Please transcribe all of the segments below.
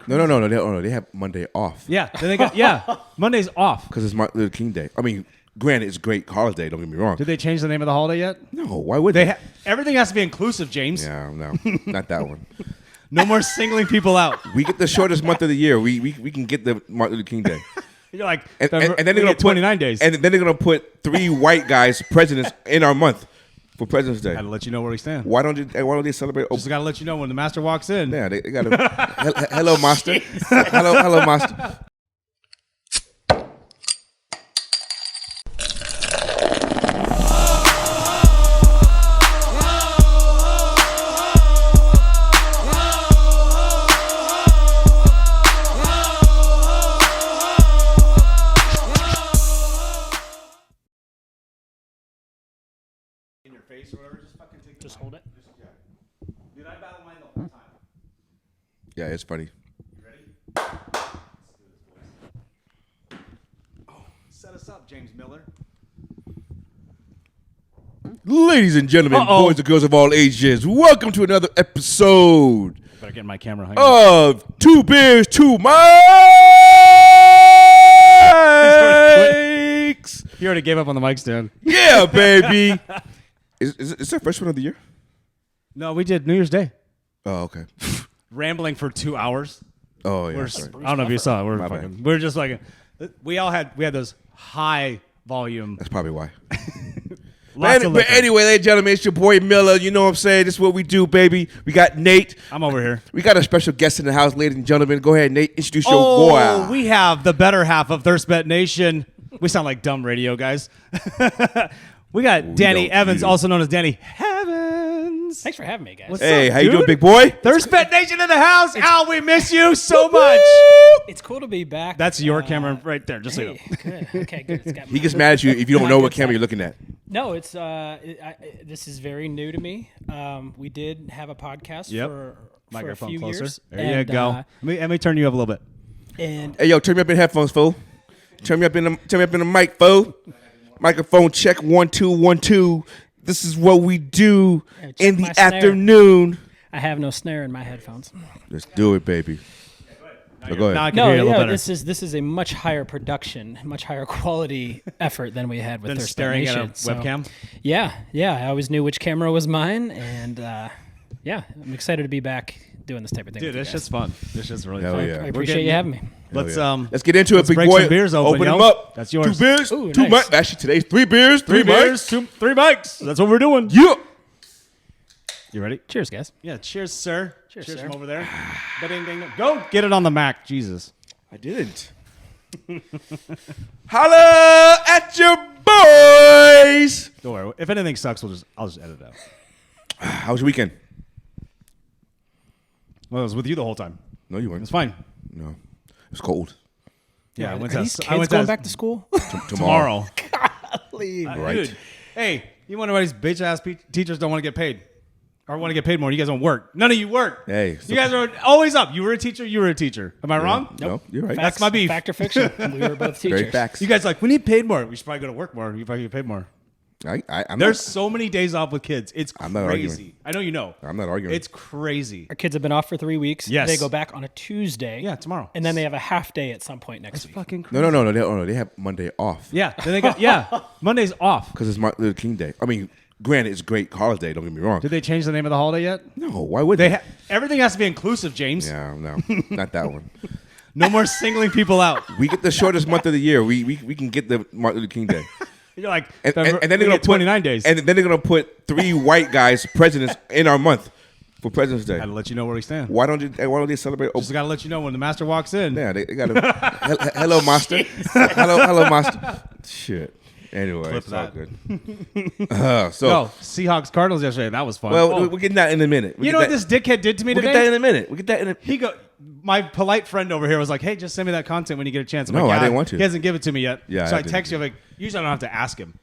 No. They have Monday off. Yeah, then they Monday's off. Because it's Martin Luther King Day. I mean, granted, it's a great holiday. Don't get me wrong. Did they change the name of the holiday yet? No, why would they? Everything has to be inclusive, James. Yeah, no, not that one. No more singling people out. We get the shortest month of the year. We can get the Martin Luther King Day. You're like, and then they're gonna put 29 days. And then they're gonna put 3 white guys presidents in our month for President's Day. Gotta let you know where we stand. Why don't they celebrate? Just gotta let you know when the master walks in. Yeah, they got to. Hello, master. hello, master. In your face or whatever, just fucking take Just hold it. Dude, I battle mine the whole time. Yeah, it's funny. You ready? Oh, set us up, James Miller. Ladies and gentlemen, boys and girls of all ages, welcome to another episode Better get in my camera. of Two Beers, Two Mics. He already gave up on the mic stand. Yeah, baby. Is this our first one of the year? No, we did New Year's Day. Oh, okay. Rambling for 2 hours. Oh, yeah. I Sorry. don't know if you saw it. My bad. We're just like, we had those high volume. That's probably why. Lots of But liquor. anyway, ladies and gentlemen, it's your boy Miller. You know what I'm saying? This is what we do, baby. We got Nate. I'm over here. We got a special guest in the house, ladies and gentlemen. Go ahead, Nate. Introduce your boy. We have the better half of ThirstBet Nation. We sound like dumb radio guys. We got Danny Evans, also known as Danny Evans. Thanks for having me, guys. What's Hey, up, how you dude? doing, big boy? ThirstBet Nation in the house. Al, we miss you so much. It's cool to be back. That's your camera right there, just so you know. Good. Okay, good. It's got He gets mad at you if you don't know what camera you're looking at. No, it's this is very new to me. We did have a podcast for a Microphone few closer. years. There you go. Let me turn you up a little bit. And Hey, yo, turn me up in headphones, fool. Turn me up in the mic, fool. Microphone check 1 2 1 2. This is what we do check in my the snare. afternoon. I have no snare in my headphones. Let's do it, baby. Go Now I ahead. can hear you a little better. this is a much higher production, much higher quality effort than we had with Than ThirstBet staring at a Nation. So, webcam? Yeah. I always knew which camera was mine, and I'm excited to be back doing this type of thing. Dude, with you this guys. shit's fun. This shit's really Hell fun. yeah. I We're appreciate you having me. Let's Let's get into it, let's big break boy. some beers open, Open yo. them up. That's yours. 2 beers, Ooh, 2 nice. mics. Actually, today's 3 beers, 3 beers, mics. 3 mics. That's what we're doing. Yeah. You ready? Cheers, guys. Yeah. Cheers, sir. Cheers, Cheers sir. from over there. Ba-ding, ding, ding. Go get it on the Mac. Jesus. I didn't. Holla at your boys. Don't worry. If anything sucks, I'll just edit it out. How was your weekend? Well, I was with you the whole time. No, you It's weren't. fine. No. It's cold. Yeah, I Are went these to. kids I went going to back to school? tomorrow. Right. Dude, hey, you wonder why these bitch ass teachers don't want to get paid, or want to get paid more? You guys don't work. None of you work. Hey, you guys are always up. You were a teacher. You were a teacher. Am I wrong? No, you're right. That's my beef. Fact or fiction? We were both teachers. Very facts. You guys are like, we need paid more. We should probably go to work more. You probably get paid more. I'm There's not, so many days off with kids. It's I'm not crazy. arguing. I know you know. I'm not arguing. It's crazy. Our kids have been off for 3 weeks. Yes. They go back on a Tuesday. Yeah, tomorrow. And then they have a half day at some point next It's week. fucking crazy. no. They have Monday off. Yeah. Then they Monday's off. Because it's Martin Luther King Day. I mean, granted, it's a great holiday. Don't get me wrong. Did they change the name of the holiday yet? No, why would they? Everything has to be inclusive, James. Yeah, no, not that one. No more singling people out. We get the shortest month of the year. We can get the Martin Luther King Day. You're like, And then they're we gonna get put 29 days. And then they're gonna put 3 white guys presidents in our month for President's Day. Gotta let you know where we stand. Why don't they celebrate? Just gotta let you know when the master walks in. Yeah, they got to. Hello, master. hello, master. Shit. Anyway, Clip it's all that. good. So, No, Seahawks Cardinals yesterday. That was fun. well, we're getting that in a minute. you know what this dickhead did to me We'll today? get that in a minute. We'll get that in a. He my polite friend over here was like, "Hey, just send me that content when you get a chance." I'm No, like, I didn't want to. He hasn't given it to me yet. Yeah, So I I didn't. text you. I'm like, usually I don't have to ask him,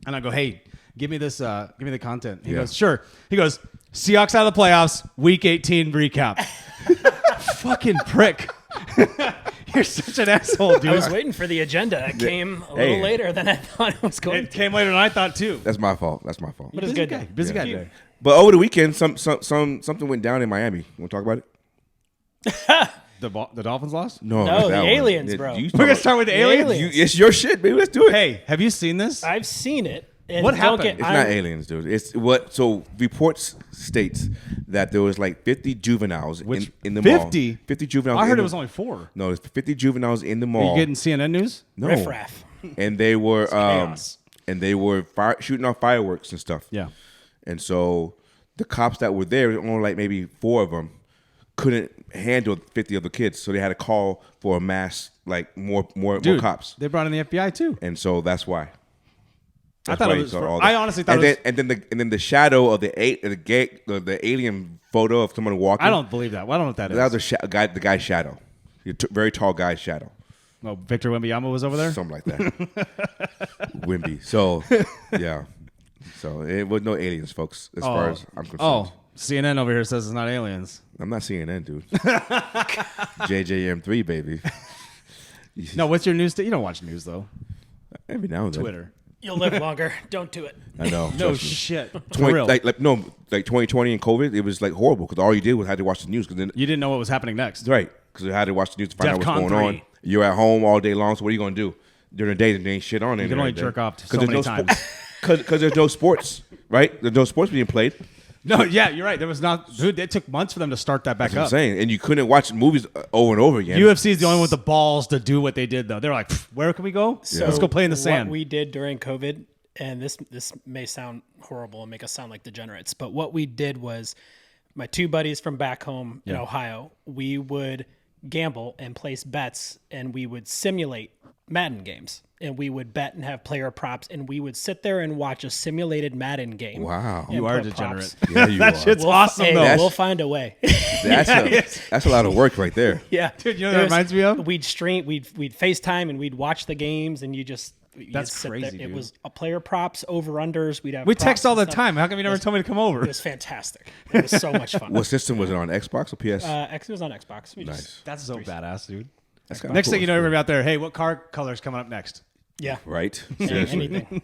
and I go, "Hey, give me this. Give me the content." He Yeah. goes, "Sure." He goes, "Seahawks out of the playoffs, Week 18 recap." Fucking prick. You're such an asshole, dude. I was waiting for the agenda. It came a little later than I thought it was going It to. came later than I thought too. That's my fault. But But it's good. guy. Busy guy today. over the weekend, something went down in Miami. You want to talk about it? The Dolphins lost? No, No, that the one. aliens, Yeah, bro. you We're talking gonna about- start with the The aliens. aliens. It's your shit, baby. Let's do it. Hey, have you seen this? I've seen it. And What don't happened? get- It's I'm- not aliens, dude. It's what. So reports states that there was like 50 juveniles in the 50? mall. 50 juveniles. I heard in it the- was only 4. No, it's 50 juveniles in the Are mall. you getting CNN news? no, Riffraff. and they were chaos. shooting off fireworks and stuff. Yeah. And so the cops that were there, only like maybe 4 of them, couldn't handle 50 of the kids, so they had to call for a mass, like more Dude, cops. they brought in the FBI too. And so that's why. I thought why it you was. saw all I that. honestly thought it was. and then the shadow of the alien photo of someone walking. I don't believe that. Well, I don't know what that is. That was the guy's shadow. Very tall guy's shadow. Oh, Victor Wembanyama was over there. Something like that. Wimby. So, yeah. So it was no aliens, folks, as far as I'm concerned. Oh, CNN over here says it's not aliens. I'm not CNN, dude. JJM3, baby. No, what's your news? You don't watch news though. Every now and then. Twitter. You'll live longer. Don't do it. I know. No trust me. shit. For 20, real. like 2020 and COVID, it was like horrible because all you did was had to watch the news because then You didn't know what was happening next. right because you had to watch the news to find out what's DEFCON going on. 3. You're at home all day long, so what are you gonna do during the day? There ain't shit on. You can only jerk off so there's many no times. Because there's no sports, right? There's no sports being played. No, yeah, you're right. There was not. Dude, it took months for them to start that back That's what I'm up. saying, and you couldn't watch movies over and over again. UFC is the only one with the balls to do what they did, though. They're like, "Pff, where can we go? Let's go play in the sand. What we did during COVID, and this may sound horrible and make us sound like degenerates, but what we did was my 2 buddies from back home in Ohio, we would gamble and place bets, and we would simulate Madden games. And we would bet and have player props, and we would sit there and watch a simulated Madden game. Wow. and You are put degenerate. props. Yeah, you That are. shit's awesome, Hey, though. we'll find a way. That's a lot of work right there. Yeah, Dude, you know what that reminds me of? We'd stream, we'd FaceTime, and we'd watch the games, and you just That's sit crazy, there. It dude. was a player props, over unders. We'd have We props text all and the stuff. time. How come you never told me to come over? It was fantastic. It was so much fun. What system was it on? Xbox or PS? X was on Xbox. We Nice. just, That's so badass, dude. That's kinda Next cool. thing you know, everybody out there, hey, what car color is coming up next? yeah, Right? Seriously. anything.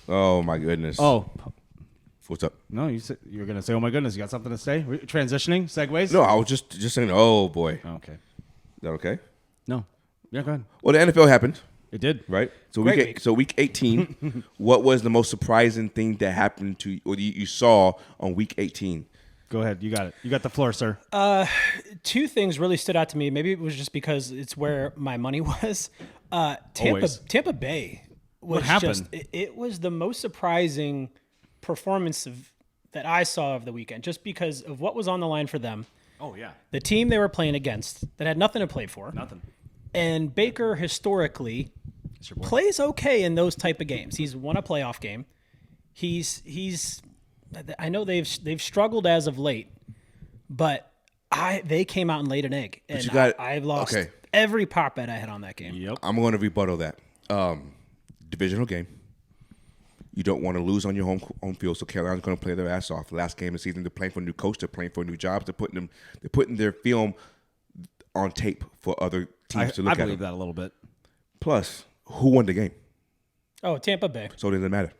Oh my goodness. Oh, What's up? no, you're going to say, oh my goodness, you got something to say? Transitioning? Segues? No, I was just saying. Oh boy. Is Oh, okay. that okay? No. Yeah, go ahead. Well, the NFL happened, It did. right? So Great week. week. So week 18. What was the most surprising thing that happened to or you saw on week 18? Go ahead. You got it. You got the floor, sir. 2 things really stood out to me. Maybe it was just because it's where my money was. Always. Tampa Bay was What happened? just it was the most surprising performance that I saw of the weekend, just because of what was on the line for them. Oh, yeah. The team they were playing against that had nothing to play for. Nothing. And Baker historically your boy. plays okay in those type of games. He's won a playoff game. He's I know they've struggled as of late, but they came out and laid an egg, and you got- I've lost okay. every prop bet I had on that game. Yep. I'm going to rebuttal that. Divisional game. You don't want to lose on your home field, so Carolina's going to play their ass off. Last game of the season, they're playing for a new coach, they're playing for a new job, they're putting their film on tape for other teams to look I at. believe them. that a little bit. Plus, who won the game? Oh, Tampa Bay. So it doesn't matter.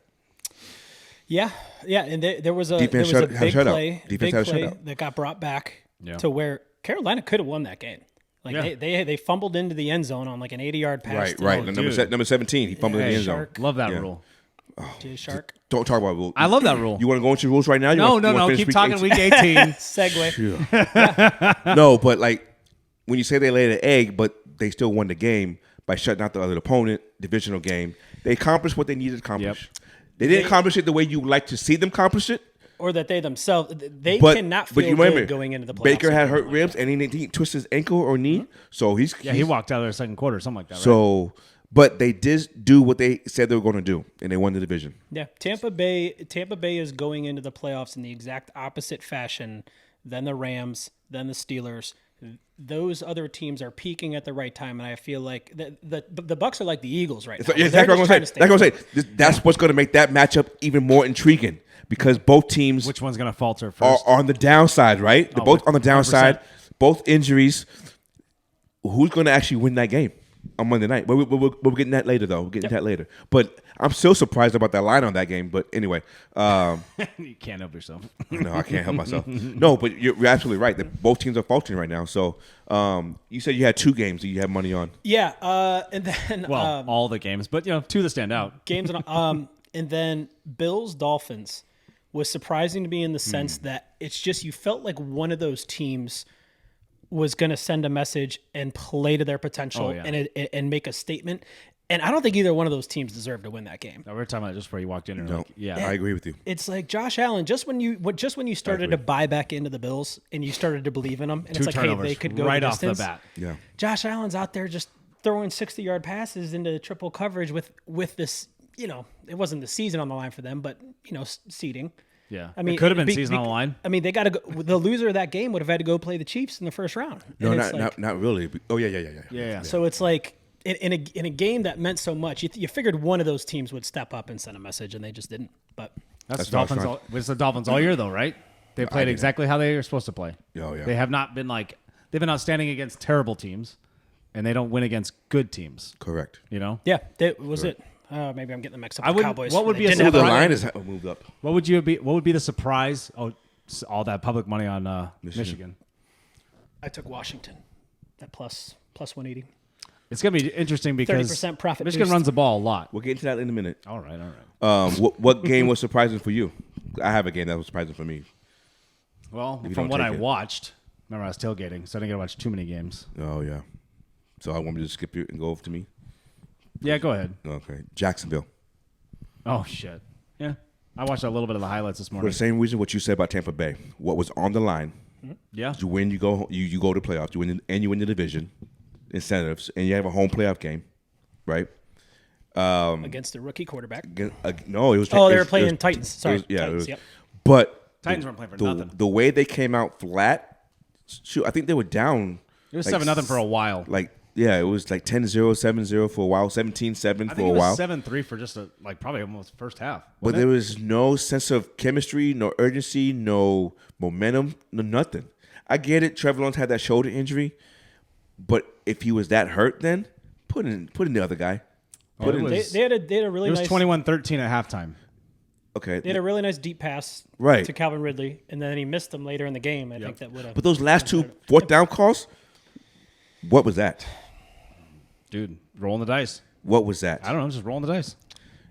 Yeah, and there was a Defense there was had a a big shutout. play, Defense big had a play shutout. that got brought back Yeah. to where Carolina could have won that game. Like Yeah. they fumbled into the end zone on like an 80-yard pass. Right. to Number 17, he fumbled in the Hey, end zone. Shark. Love that Yeah. rule. Jay Shark. Don't talk about rules. I love that rule. You want to go into rules right now? You No, wanna- you wanna finish Keep week talking 18? week 18. Segue. No, but like when you say they laid an egg, but they still won the game by shutting out the other opponent, divisional game, they accomplished what they needed to accomplish. They didn't accomplish it the way you would like to see them accomplish it. Or that they themselves they But cannot but feel you good remember, going into the playoffs. Baker had with hurt something like ribs and he didn't twist his ankle or knee, so he's Yeah, he walked out of there second quarter, something like that, right? So, but they did do what they said they were going to do, and they won the division. Yeah, Tampa Bay is going into the playoffs in the exact opposite fashion than the Rams, than the Steelers. Those other teams are peaking at the right time, and I feel like the Bucks are like the Eagles right now. So, They're exactly just what trying I'm to saying. stay That's what I'm afloat. saying. That's what's going to make that matchup even more intriguing because both teams Which one's going to falter are first? on the downside, right? They're both on the downside, both injuries. Who's going to actually win that game? on Monday night. But we're getting that later, though. We're getting that later. But I'm still surprised about that line on that game. But anyway. You can't help yourself. No, I can't help myself. No, but you're absolutely right. Both teams are faltering right now. So you said you had 2 games that you had money on. Yeah, and then Well, all the games, but 2 that stand out. games and then Bills Dolphins was surprising to me in the sense that it's just you felt like one of those teams was going to send a message and play to their potential and make a statement. And I don't think either one of those teams deserved to win that game. No, we were talking about it just before you walked in. No, I agree with you. It's like Josh Allen. Just when you started to buy back into the Bills and you started to believe in them, and 2 it's like, hey, turnovers they could go right the off the distance. bat. Yeah. Josh Allen's out there just throwing 60-yard passes into triple coverage with this. It wasn't the season on the line for them, but seeding. Yeah, I mean, it could have been season on the line. I mean, they got to go. The loser of that game would have had to go play the Chiefs in the first round. No, And it's not really. Oh, yeah. Yeah. So it's like in a game that meant so much, you figured one of those teams would step up and send a message, and they just didn't. But That's the Dolphins. It's the Dolphins all year, though, right? They played exactly how they were supposed to play. Oh, yeah. They have not been they've been outstanding against terrible teams, and they don't win against good teams. Correct. yeah, that was it. Maybe I'm getting them mixed up. I with would. Cowboys. What would be a So the surprise? line is moved up. What would be the surprise? Oh, all that public money on Michigan. I took Washington at plus 180. It's gonna be interesting because 30% profit Michigan boost. runs the ball a lot. We'll get into that in a minute. All right. What game was surprising for you? I have a game that was surprising for me. Well, you from don't what take I it. watched, remember I was tailgating, so I didn't get to watch too many games. Oh, yeah. So I want me to skip you and go over to me? Yeah, go ahead. Okay. Jacksonville. Oh shit. Yeah, I watched a little bit of the highlights this For morning. the same reason what you said about Tampa Bay. What was on the line. Yeah. You win, you go to playoffs. You win the division. Incentives. And you have a home playoff game. Right? Against a rookie quarterback. No, it was. Oh, they it were was- playing it was- Titans. Sorry, it was- yeah, Titans, it was, yep. But Titans weren't playing for the, nothing. The way they came out flat, shoot, I think they were down. It was like 7-0 for a while. It was like 10-0, 7-0 for a while, 17-7 I for think a it was while. 7-3 for just probably almost first half. But there was no sense of chemistry, no urgency, no momentum, no nothing. I get it. Trevor Lawrence had that shoulder injury, but if he was that hurt, then put in the other guy. Put in. was- They had a really It was nice 21-13 at halftime. Okay, They had a really nice deep pass Right. to Calvin Ridley, and then he missed them later in the game. I think that would have. but those last 2 fourth down calls, what was that? Dude, rolling the dice. What was that? I don't know, just rolling the dice.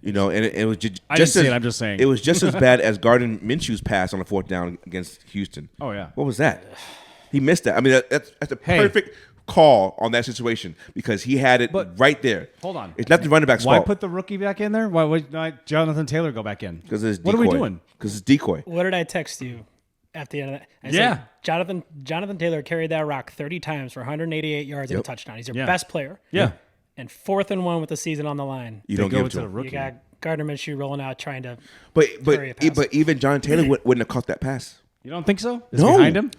And it was just. I didn't see it, I'm just saying. It was just as bad as Gardner Minshew's pass on the 4th down against Houston. Oh, yeah. What was that? He missed that. I mean, that's a Hey. perfect call on that situation because he had it But- right there. Hold on. It's not the running back's Why fault. put the rookie back in there? Why would not Jonathan Taylor go back in? Because it's What decoy. are we doing? Because it's decoy. What did I text you at the end of that? I Yeah. said, Jonathan Taylor carried that rock 30 times for 188 yards and a touchdown. He's your Yeah. best player. Yeah. And 4th and 1 with the season on the line. You They don't go give it to to the him. rookie. You got Gardner Minshew rolling out trying to. But Carry a pass. even John Taylor wouldn't have caught that pass. You don't think so? It's No. behind him?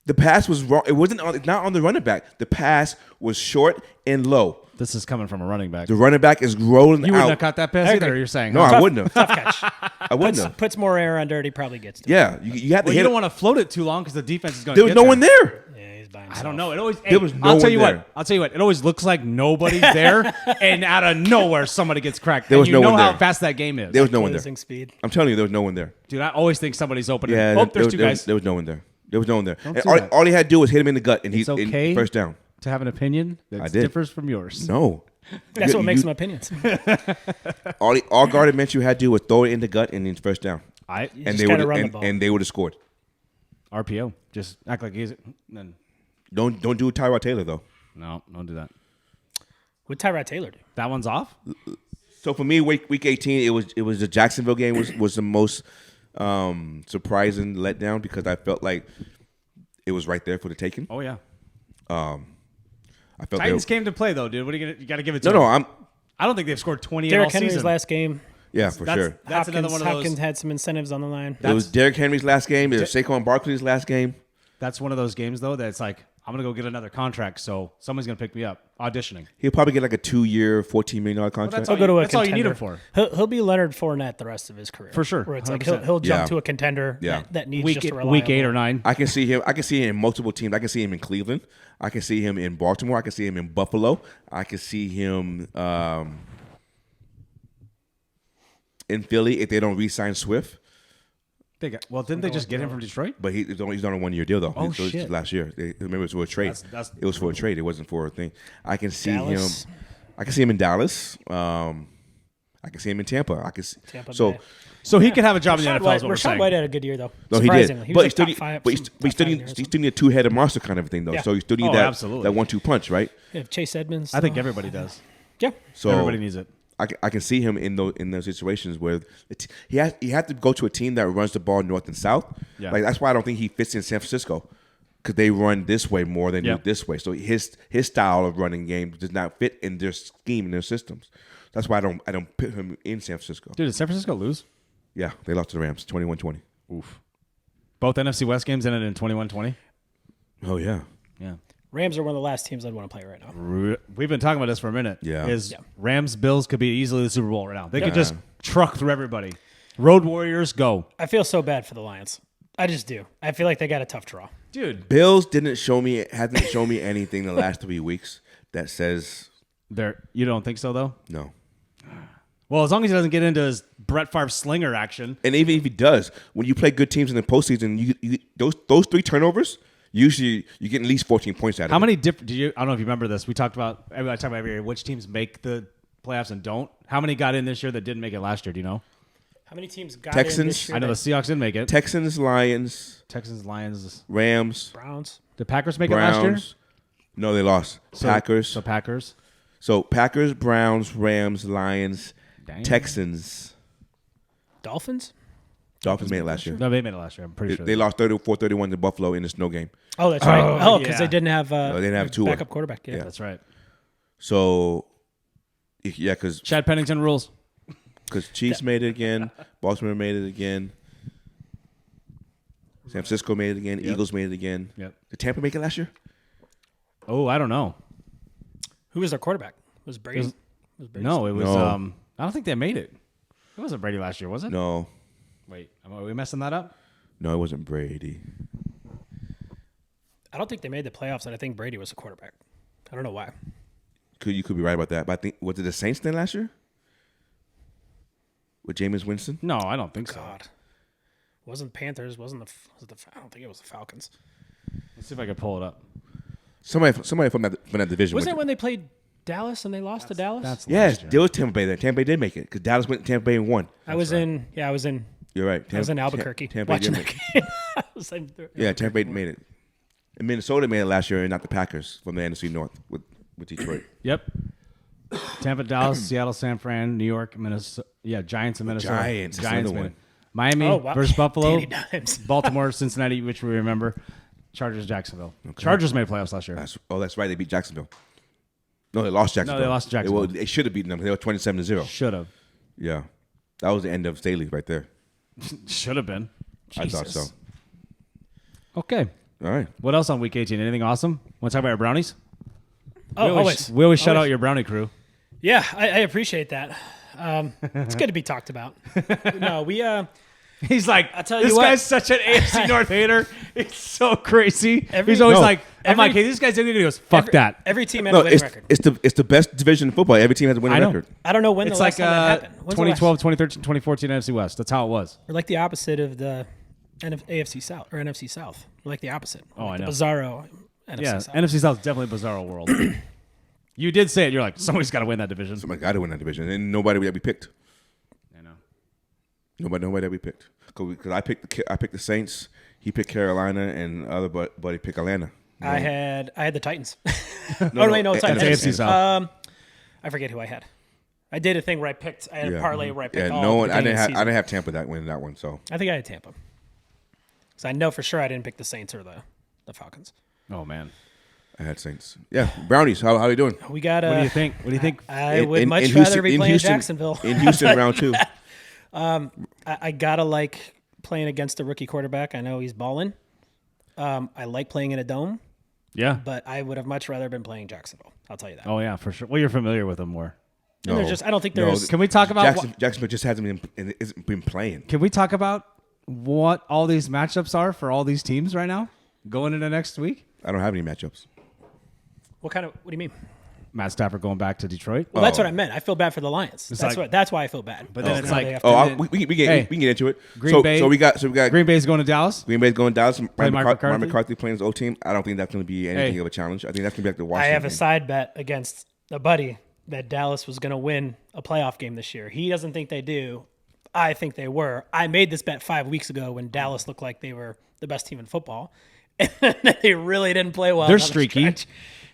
The pass was wrong. It wasn't on. It's not on the running back. The pass was short and low. This is coming from a running back. The running back is rolling You wouldn't out. have caught that pass I either, agree. you're saying. No, huh? I wouldn't have. Tough catch. I wouldn't have. Puts more air under it. He probably gets to. Yeah, you had to Well, hit you don't it. want to float it too long because the defense is going to There was no one there. Yeah, he's by I himself. don't know. It always There was no I'll tell one you there. what. I'll tell you what. It always looks like nobody's there, and out of nowhere somebody gets cracked. There was and no you know one how there. fast that game is. There was no one there. Closing speed. I'm telling you, there was no one there. Dude, I always think somebody's open. Yeah, Oh, there's two guys. There was no one there. There was no one there. And do all, that. all he had to do was hit him in the gut, and It's he okay. first down. To have an opinion that did. differs from yours. No, That's what makes you- them opinions. all Gardner Minshew had to do was throw it in the gut, and it's first down, I and just they gotta would run the ball. and they would have scored. RPO. Just act like he's then. Don't do Tyrod Taylor though. No, don't do that. What Tyrod Taylor do? That one's off. So for me, week 18, it was the Jacksonville game was the most surprising letdown because I felt like it was right there for the taking. Oh yeah. I felt Titans they, came to play though, dude. What are you gonna? You got to give it to no, them. I don't think they've scored 20 in Derrick all Henry's season. last game. yeah, for sure. That's another one of those. Hopkins had some incentives on the line. It was Derrick Henry's last game. It was Saquon Barkley's last game. That's one of those games though that's like I'm going to go get another contract, so someone's going to pick me up. Auditioning. He'll probably get like a 2-year, $14 million contract. that's all He'll go to a That's all you need contender. him for. He'll be Leonard Fournette the rest of his career. For sure, Where it's like 100%. he'll jump Yeah. to a contender Yeah. that needs Week just a reliable. 8 or 9. I can see him. I can see him in multiple teams. I can see him in Cleveland. I can see him in Baltimore. I can see him in Buffalo. I can see him in Philly if they don't re-sign Swift. Didn't they just get him from Detroit? But he's on a 1-year deal though. Oh, So it's shit. last year. Remember, it was for a trade. It was for a trade. It wasn't for a thing. I can see Dallas. him. I can see him in Dallas. I can see him in Tampa. I can see, Tampa so. Bay. So he could have a job in the Rashad NFL. White, Is what we're Rashad saying. White had a good year though. No, he Surprisingly. did. But was he like still, top but five- he still top need, five he still need a 2-headed monster kind of thing though. Yeah. So you still need Oh, that absolutely. that 1-2 punch, right? If Chase Edmonds. I think everybody does. Yeah. So Everybody needs it. I can see him in those situations where he had to go to a team that runs the ball north and south. Yeah. Like that's why I don't think he fits in San Francisco because they run this way more than Yep. do this way. So his style of running game does not fit in their scheme and their systems. That's why I don't put him in San Francisco. Dude, did San Francisco lose? Yeah, they lost to the Rams 21-20. Oof. Both NFC West games ended in 21-20. Oh yeah. Yeah. Rams are one of the last teams I'd want to play right now. We've been talking about this for a minute. Yeah. Rams Bills could be easily the Super Bowl right now. They could Yeah. just truck through everybody. Road Warriors, go. I feel so bad for the Lions. I just do. I feel like they got a tough draw. Dude. Bills hasn't shown me anything the last 3 weeks that says You don't think so, though? no. Well, as long as he doesn't get into his Brett Favre slinger action. And even if he does, when you play good teams in the postseason, you those 3 turnovers, usually you get at least 14 points out of it. How many different? I don't know if you remember this. We talked about. I talk about every year which teams make the playoffs and don't. How many got in this year that didn't make it last year? Do you know? How many teams got Texans? in this year? I know the Seahawks didn't make it. Texans, Lions, Texans, Lions. Rams, Browns. Did Packers make it last year? Browns. No, they lost. Packers. So Packers. So Packers, Browns, Rams, Lions, Dang. Texans. Dolphins. Dolphins made it last year. No, they made it last year. I'm pretty sure. They lost 34-31 to Buffalo in the snow game. Oh, that's right. Oh, yeah. because they didn't have. they didn't have Tua. backup quarterback. Yeah. That's right. So, yeah, because Chad Pennington rules. Chiefs made it again, Baltimore made it again, San Francisco made it again, Eagles made it again. Yep. Did Tampa make it last year? Oh, I don't know. Who was their quarterback? Was Brady? Was Brady No, it was. No. I don't think they made it. It wasn't Brady last year, was it? No, Wait, are we messing that up? no, it wasn't Brady. I don't think they made the playoffs, and I think Brady was the quarterback. I don't know why. You could be right about that, but I think was it the Saints then last year with Jameis Winston? No, I don't think so. God, wasn't Panthers? Wasn't the? Was it the? I don't think it was the Falcons. Let's see if I can pull it up. Somebody from that division. Wasn't went it when they played Dallas and they lost to Dallas? That's yes, last year. there was Tampa Bay there. Tampa Bay did make it because Dallas went to Tampa Bay and won. I was in. Yeah, I was in. You're right. I was in Albuquerque Tampa Bay watching did the make it. game. I was in- Yeah, Tampa Bay made it. And Minnesota made it last year, and not the Packers from the NFC North with Detroit. Yep. Tampa, Dallas, Seattle, San Fran, New York, Minnesota. Yeah, Giants and Minnesota. Giants, that's Giants another made it. one. Miami Oh, wow. versus Buffalo. Danny Dimes. Baltimore, Cincinnati, which we remember. Chargers, Jacksonville. Chargers made playoffs last year. That's right. They beat Jacksonville. No, they lost Jacksonville. they lost to Jacksonville. They should have beaten them. They were 27-0. Should have. Yeah, that was the end of Staley right there. Should have been. I thought so. Jesus. Okay. All right. What else on week 18? Anything awesome? Want to talk about our brownies? Oh, always. We always shout Always. out your brownie crew. Yeah, I appreciate that. It's good to be talked about. No, we. He's like, I'll tell you this what. guy's such an AFC North hater. It's so crazy. Every- He's always No. like, I'm Every- like, hey, this guy's doing it. He goes, fuck that. Every team had No, a winning record. it's the best division in football. Every team has a winning I know. record. I don't know when It's the last like time that happened. When's the last- 2012, 2013, 2014 NFC West. That's how it was. We're like the opposite of the AFC South or NFC South. We're like the opposite. We're Oh, like I know. The bizarro NFC Yeah, South. NFC South is definitely a bizarro world. You did say it. You're like, somebody's got to win that division. Somebody got to win that division, and nobody that we picked. I know. Nobody that we picked. Because I picked the Saints. He picked Carolina, and other buddy picked Atlanta. I had the Titans. No, wait, no, it's NFC Titans. AFC South. I forget who I had. I did a thing where I had a parlay where I picked all no the one. I beginning didn't of have. the I season. didn't have Tampa that win that one. So I think I had Tampa. So I know for sure I didn't pick the Saints or the Falcons. Oh, man. I had Saints. Yeah, Brownies. How are you doing? We got. What do you think? What do you think? I would much rather be playing Jacksonville. In Houston, round 2. I gotta like playing against a rookie quarterback. I know he's balling. I like playing in a dome. Yeah. But I would have much rather been playing Jacksonville. I'll tell you that. Oh yeah, for sure. Well, you're familiar with them more. And they're just, I don't think there's. Can we talk about Jacksonville just hasn't been playing. Can we talk about what all these matchups are for all these teams right now going into next week? I don't have any matchups. What do you mean? Matt Stafford going back to Detroit. Well, that's what I meant. I feel bad for the Lions. That's why I feel bad. But then it's like, we can get into it. Green Bay. So we got Green Bay's going to Dallas. Green Bay's going to Dallas. Mike McCarthy. McCarthy playing his old team. I don't think that's going to be anything of a challenge. I think that's going to be like the Washington. I have a game. side bet against a buddy that Dallas was going to win a playoff game this year. He doesn't think they do. I think they were. I made this bet 5 weeks ago when Dallas looked like they were the best team in football. And they really didn't play well. They're streaky.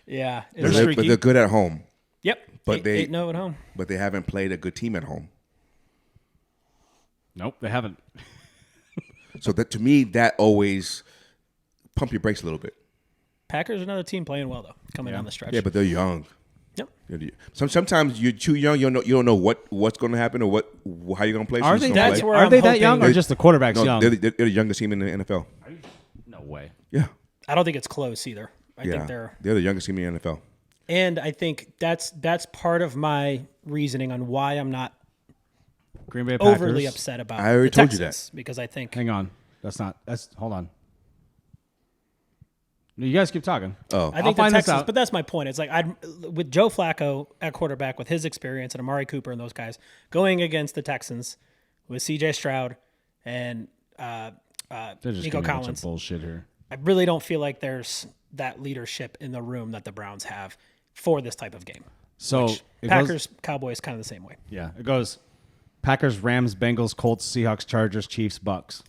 Yeah. They're streaky. But they're good at home. Yep. But 8-0 at home. But they haven't played a good team at home. Nope, they haven't. So that to me, that always pump your brakes a little bit. Packers are another team playing well though, coming down the stretch. Yeah, but they're young. Yep. Sometimes you're too young. You don't know what's going to happen or how you're going to play. Are they That's that, where are I'm they that hoping- young or just the quarterback's No, young? they're the youngest team in the NFL. No way. Yeah. I don't think it's close either. I think they're the youngest team in the NFL. and I think that's part of my reasoning on why I'm not Green Bay Packers. overly upset about I already the told you Texans, because I think Hang on. Hold on. No, you guys keep talking. Oh, I I'll think the find this Texans, out. but that's my point. It's like with Joe Flacco at quarterback, with his experience, and Amari Cooper and those guys going against the Texans with C.J. Stroud and They're just Nico giving me a bunch of Collins. bullshit here. I really don't feel like there's that leadership in the room that the Browns have for this type of game. So it Packers, goes, Cowboys, kind of the same way. yeah, it goes Packers, Rams, Bengals, Colts, Seahawks, Chargers, Chiefs, Bucks.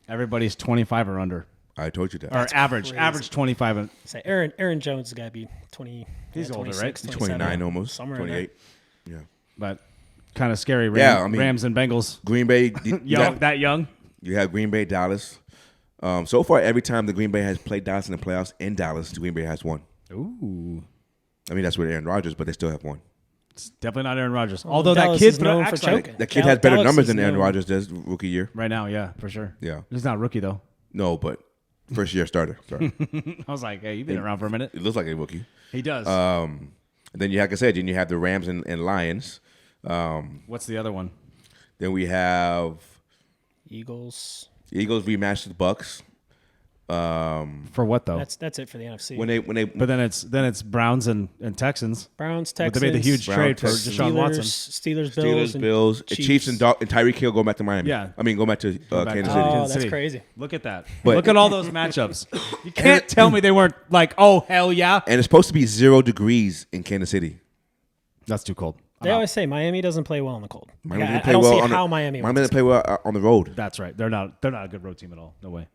Everybody's 25 or under. I told you that. Or average. crazy. Average 25. And, Say Aaron Jones has got to be 20. He's older, 26, right? He's 27, 29 almost. somewhere in there. 28. Yeah. but kind of scary. Rams and Bengals. Green Bay. That young? You have Green Bay, Dallas. So far, every time the Green Bay has played Dallas in the playoffs in Dallas, the Green Bay has won. Ooh. I mean, that's with Aaron Rodgers, but they still have won. It's definitely not Aaron Rodgers. Although Dallas that kid is known for acts like- choking. That kid has better Dallas numbers is than Aaron known- Rodgers does rookie year. Right now, yeah, for sure. Yeah. He's not a rookie, though. No, but first year starter. Sorry. I was like, hey, you've been around for a minute. It looks like a rookie. He does. And then, like I said, then you have the Rams and Lions. What's the other one? Then we have Eagles. the Eagles rematch the Bucks. For what, though? That's it for the NFC. When they But then it's Browns and Texans. Browns, But Texans. they made the huge Browns, trade for Texans. Deshaun Watson. Steelers, Bills, and Bills, Chiefs and Tyreek Hill go back to Miami. Yeah. I mean, go back to back Kansas to- City. Oh, Kansas that's City. crazy. Look at that. But- Look at all those matchups. You can't tell me they weren't like, oh, hell yeah. And it's supposed to be 0 degrees in Kansas City. That's too cold. They always say Miami doesn't play well in the cold. Miami Like, didn't I play don't well see on how the, Miami Miami wins. didn't play well on the road. That's right. They're not a good road team at all. No way.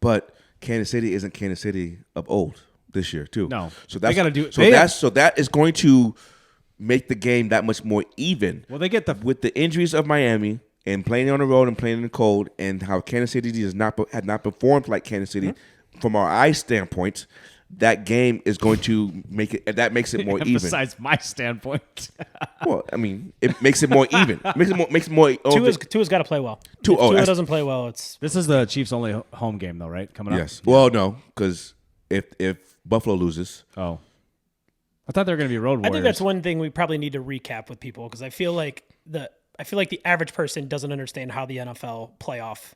But Kansas City isn't Kansas City of old this year too. No. So They that's gotta do- So they- that is going to make the game that much more even. Well, they get the With the injuries of Miami and playing on the road and playing in the cold, and how Kansas City had not performed like Kansas City from our eye standpoint, that game is going to make it. That makes it more even. besides my standpoint. Well, I mean, it makes it more even. Makes it more. Tua's got to play well. Tua- If oh, Tua that's- doesn't play well, it's This is the Chiefs' only home game, though, right? Coming up. Yes. Well, no, because if Buffalo loses, Oh, I thought they were going to be road warriors. I think that's one thing we probably need to recap with people, because I feel like the average person doesn't understand how the NFL playoff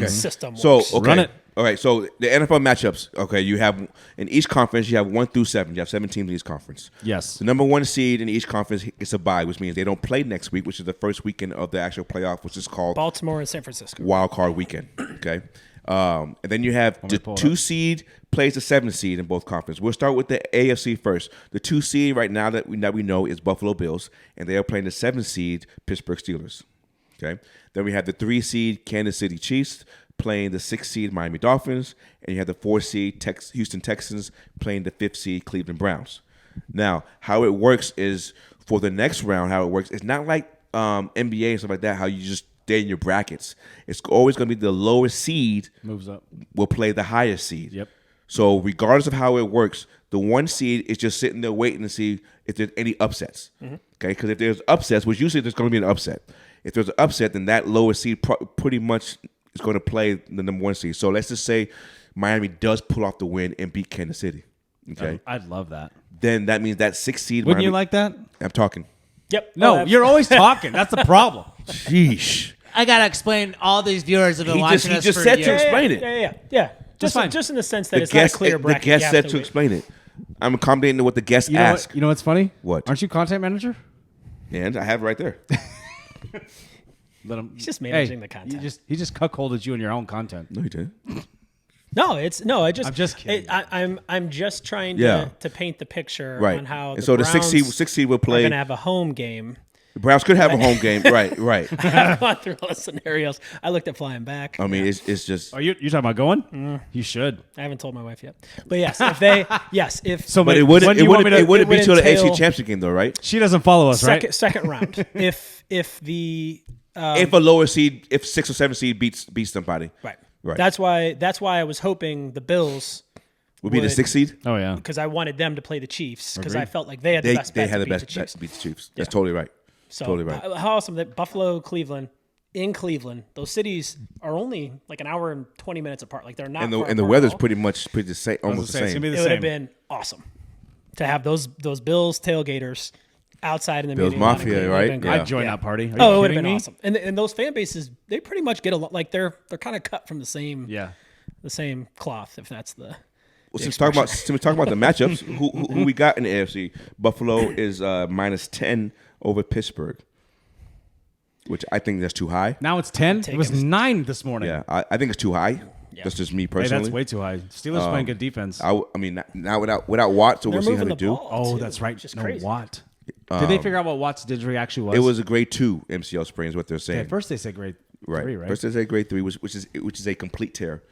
system So works. okay. Run it. All right. So the NFL matchups. Okay, you have in each conference you have 1 through 7. You have 7 teams in each conference. Yes. The number 1 seed in each conference is a bye, which means they don't play next week, which is the first weekend of the actual playoff, which is called Baltimore and San Francisco. Wild Card Weekend. Okay. And then you have the pull it 2 up. seed plays the 7 seed in both conferences. We'll start with the AFC first. The 2 seed right now that we know is Buffalo Bills, and they are playing the 7 seed Pittsburgh Steelers. Okay. Then we have the 3 seed Kansas City Chiefs playing the 6 seed Miami Dolphins, and you have the 4 seed Houston Texans playing the 5th seed Cleveland Browns. Now, how it works is for the next round, how it works, it's not like NBA and stuff like that, how you just stay in your brackets. It's always going to be the lowest seed Moves up. will play the highest seed. Yep. So regardless of how it works, the 1 seed is just sitting there waiting to see if there's any upsets. Okay, because if there's upsets, which usually there's going to be an upset. If there's an upset, then that lowest seed pretty much is going to play the number 1 seed. So let's just say Miami does pull off the win and beat Kansas City, okay, I'd love that. then that means that 6th seed. Wouldn't Miami, you like that? I'm talking. Yep. No, Oh, you're always talking. That's the problem. Sheesh. I gotta explain. All these viewers have been He watching just us for said to years. explain it. Yeah. fine. Just in the sense that it's not a clear bracket. The guest You have said to wait. explain it. I'm accommodating to what the guest You know asked. what, you know what's funny? What? Aren't you content manager? And I have it right there. Let him. He's just managing the content. He just cuckolded you in your own content. No, you didn't. I just. I'm just kidding. I'm just trying Yeah. to paint the picture Right. on how And the so the Browns 6th seed will are play. going to have a home game. The Browns could have a home game. Right. I've gone through all the scenarios. I looked at flying back. I mean, it's just. Are you talking about going? You should. I haven't told my wife yet, but yes, if they So, But it when wouldn't. do you want me to- It wouldn't be would till the AFC entail- Championship game, though, right? She doesn't follow us, right? second round. if the If a lower seed, if 6 or 7 seed beats somebody, right. Right. That's why I was hoping the Bills would be the 6th seed. Oh yeah. because I wanted them to play the Chiefs because I Agreed. felt like they had the They best bet had to the beat best the Chiefs. bet to beat the Chiefs. That's totally right. So Totally right. how awesome that Buffalo, Cleveland, in Cleveland, those cities are only like an hour and 20 minutes apart. Like they're not. And far the apart weather's at all. pretty the same, almost the It's same. gonna be It the would have same. been awesome to have those Bills tailgaters outside in the Bills media lot in Mafia, Cleveland. It right? would've been great. Yeah. I'd join that party. Are you Oh, it would have kidding been me? awesome. And those fan bases, they pretty much get a lot. Like they're kind of cut from the same cloth. If that's the Well, since we're talking about the matchups, who we got in the AFC? Buffalo is -10 over Pittsburgh, which I think that's too high. Now it's 10. It was 9 this morning. Yeah, I think it's too high. That's just me Hey, personally. that's way too high. Steelers playing good defense. I mean, now without Watt, so they're we'll see how moving they the do. ball. Oh, too, that's right. which is No, crazy. Watt. Did they figure out what Watt's injury actually was? It was a grade 2 MCL sprain, is what they're saying. At first they said grade 3, right? First they say grade 3, which is a complete tear.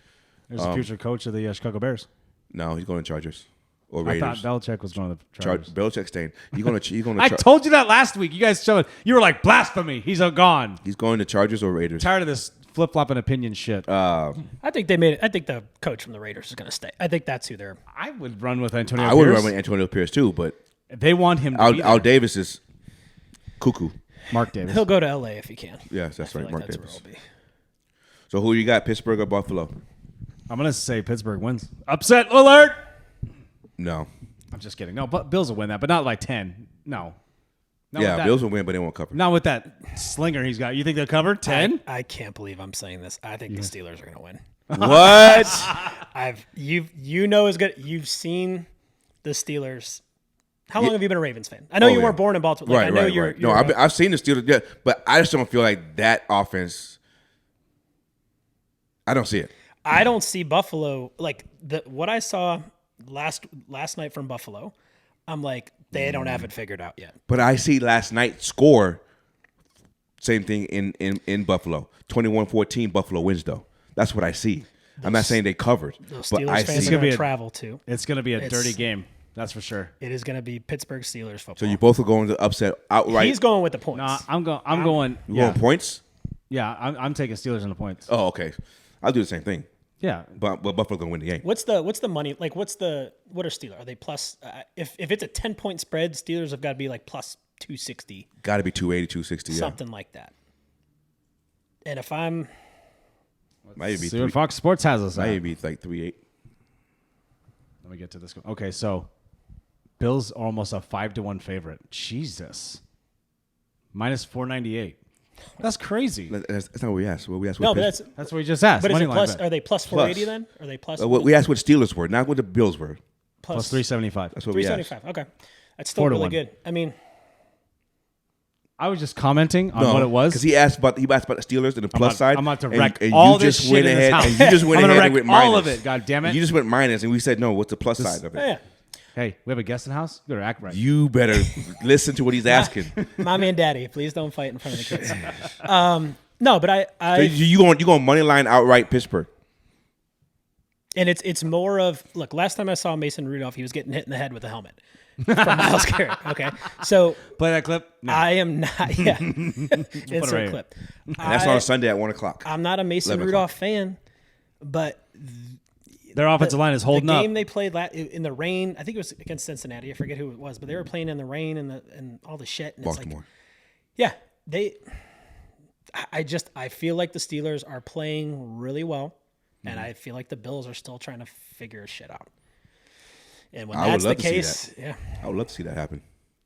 There's a future coach of the Chicago Bears. No, he's going to Chargers or I thought Raiders. Belichick was going to the Chargers. Belichick's staying. You're going to. I told you that last week. You guys showed. You were like blasphemy. He's gone. He's going to Chargers or Raiders. Tired of this flip flopping opinion shit. I think they made it. I think the coach from the Raiders is going to stay. I think that's who they're. I would run with Antonio. I would Pierce. run with Antonio Pierce too, but They want him to be Al there. Davis is cuckoo. Mark Davis. He'll go to LA if he can. Yes, that's I feel right, like Mark that's Davis. where he'll be. So who you got, Pittsburgh or Buffalo? I'm gonna say Pittsburgh wins. Upset alert. No. I'm just kidding. No, but Bills will win that, but not like 10. No. Not with Yeah, that- Bills will win, but they won't cover. Not with that slinger he's got. You think they'll cover 10? I can't believe I'm saying this. I think the Steelers are going to win. What? You know as good. You've seen the Steelers. How long have you been a Ravens fan? I know you yeah. weren't born in Baltimore. Like, I know you're. No, I've seen the Steelers, yeah, but I just don't feel like that offense. I don't see it. I don't see Buffalo like what I saw last night from Buffalo. I'm like they don't have it figured out yet. But I see last night score. Same thing in Buffalo. 21-14, Buffalo wins though. That's what I see. I'm not saying they covered, Those but Steelers I fans see. are gonna going be to a- travel too. It's gonna be a It's- dirty game. That's for sure. It is going to be Pittsburgh Steelers football. So you both are going to upset outright. He's going with the points. Nah, I'm going. You Yeah, going points? yeah. I'm taking Steelers in the points. Oh, okay. I'll do the same thing. Yeah, But Buffalo gonna win the game. What's the money like? What are Steelers? Are they plus? If it's a 10-point spread, Steelers have got to be like plus 260, Got to be 280, 260. Yeah, something like that. And if I'm might be see what Fox Sports has us at. might be like 3-8. Let me get to this. Okay, so Bills are almost a 5-1 favorite. Jesus, minus 498. That's crazy. That's not what we asked. What we asked. no, what but Pitts- that's That's what we just asked. but is Money it line plus? bet. Are they plus 480 then? Are they plus? what we asked what Steelers were, not what the Bills were. plus 375. That's what we asked. 375. Okay, that's still 4 to really 1. good. I mean, I was just commenting on what it was. because he asked about the Steelers and the plus side. I'm about to and- wreck and all you this just shit went in this ahead house. and you just went I'm gonna ahead and wreck went all minus. of it. God damn it! You just went minus, and we said no. What's the plus side of it? yeah, Hey, we have a guest in the house. You better act right. You better listen to what he's asking. mommy and daddy, please don't fight in front of the kids. No, but So you going money line outright Pittsburgh? and it's more of look. Last time I saw Mason Rudolph, he was getting hit in the head with a helmet from Miles Garrett. Okay, so Play that clip. No. I am not. Yeah, insert right clip. And that's on a Sunday at 1:00. I'm not a Mason 11 Rudolph fan, but Their offensive line is holding the up. game they played in the rain. I think it was against Cincinnati. I forget who it was, but they were playing in the rain and all the shit. And Baltimore. It's like, yeah, they. I feel like the Steelers are playing really well. And I feel like the Bills are still trying to figure shit out. And when I would that's the love to see case, that. yeah. I would love to see that happen.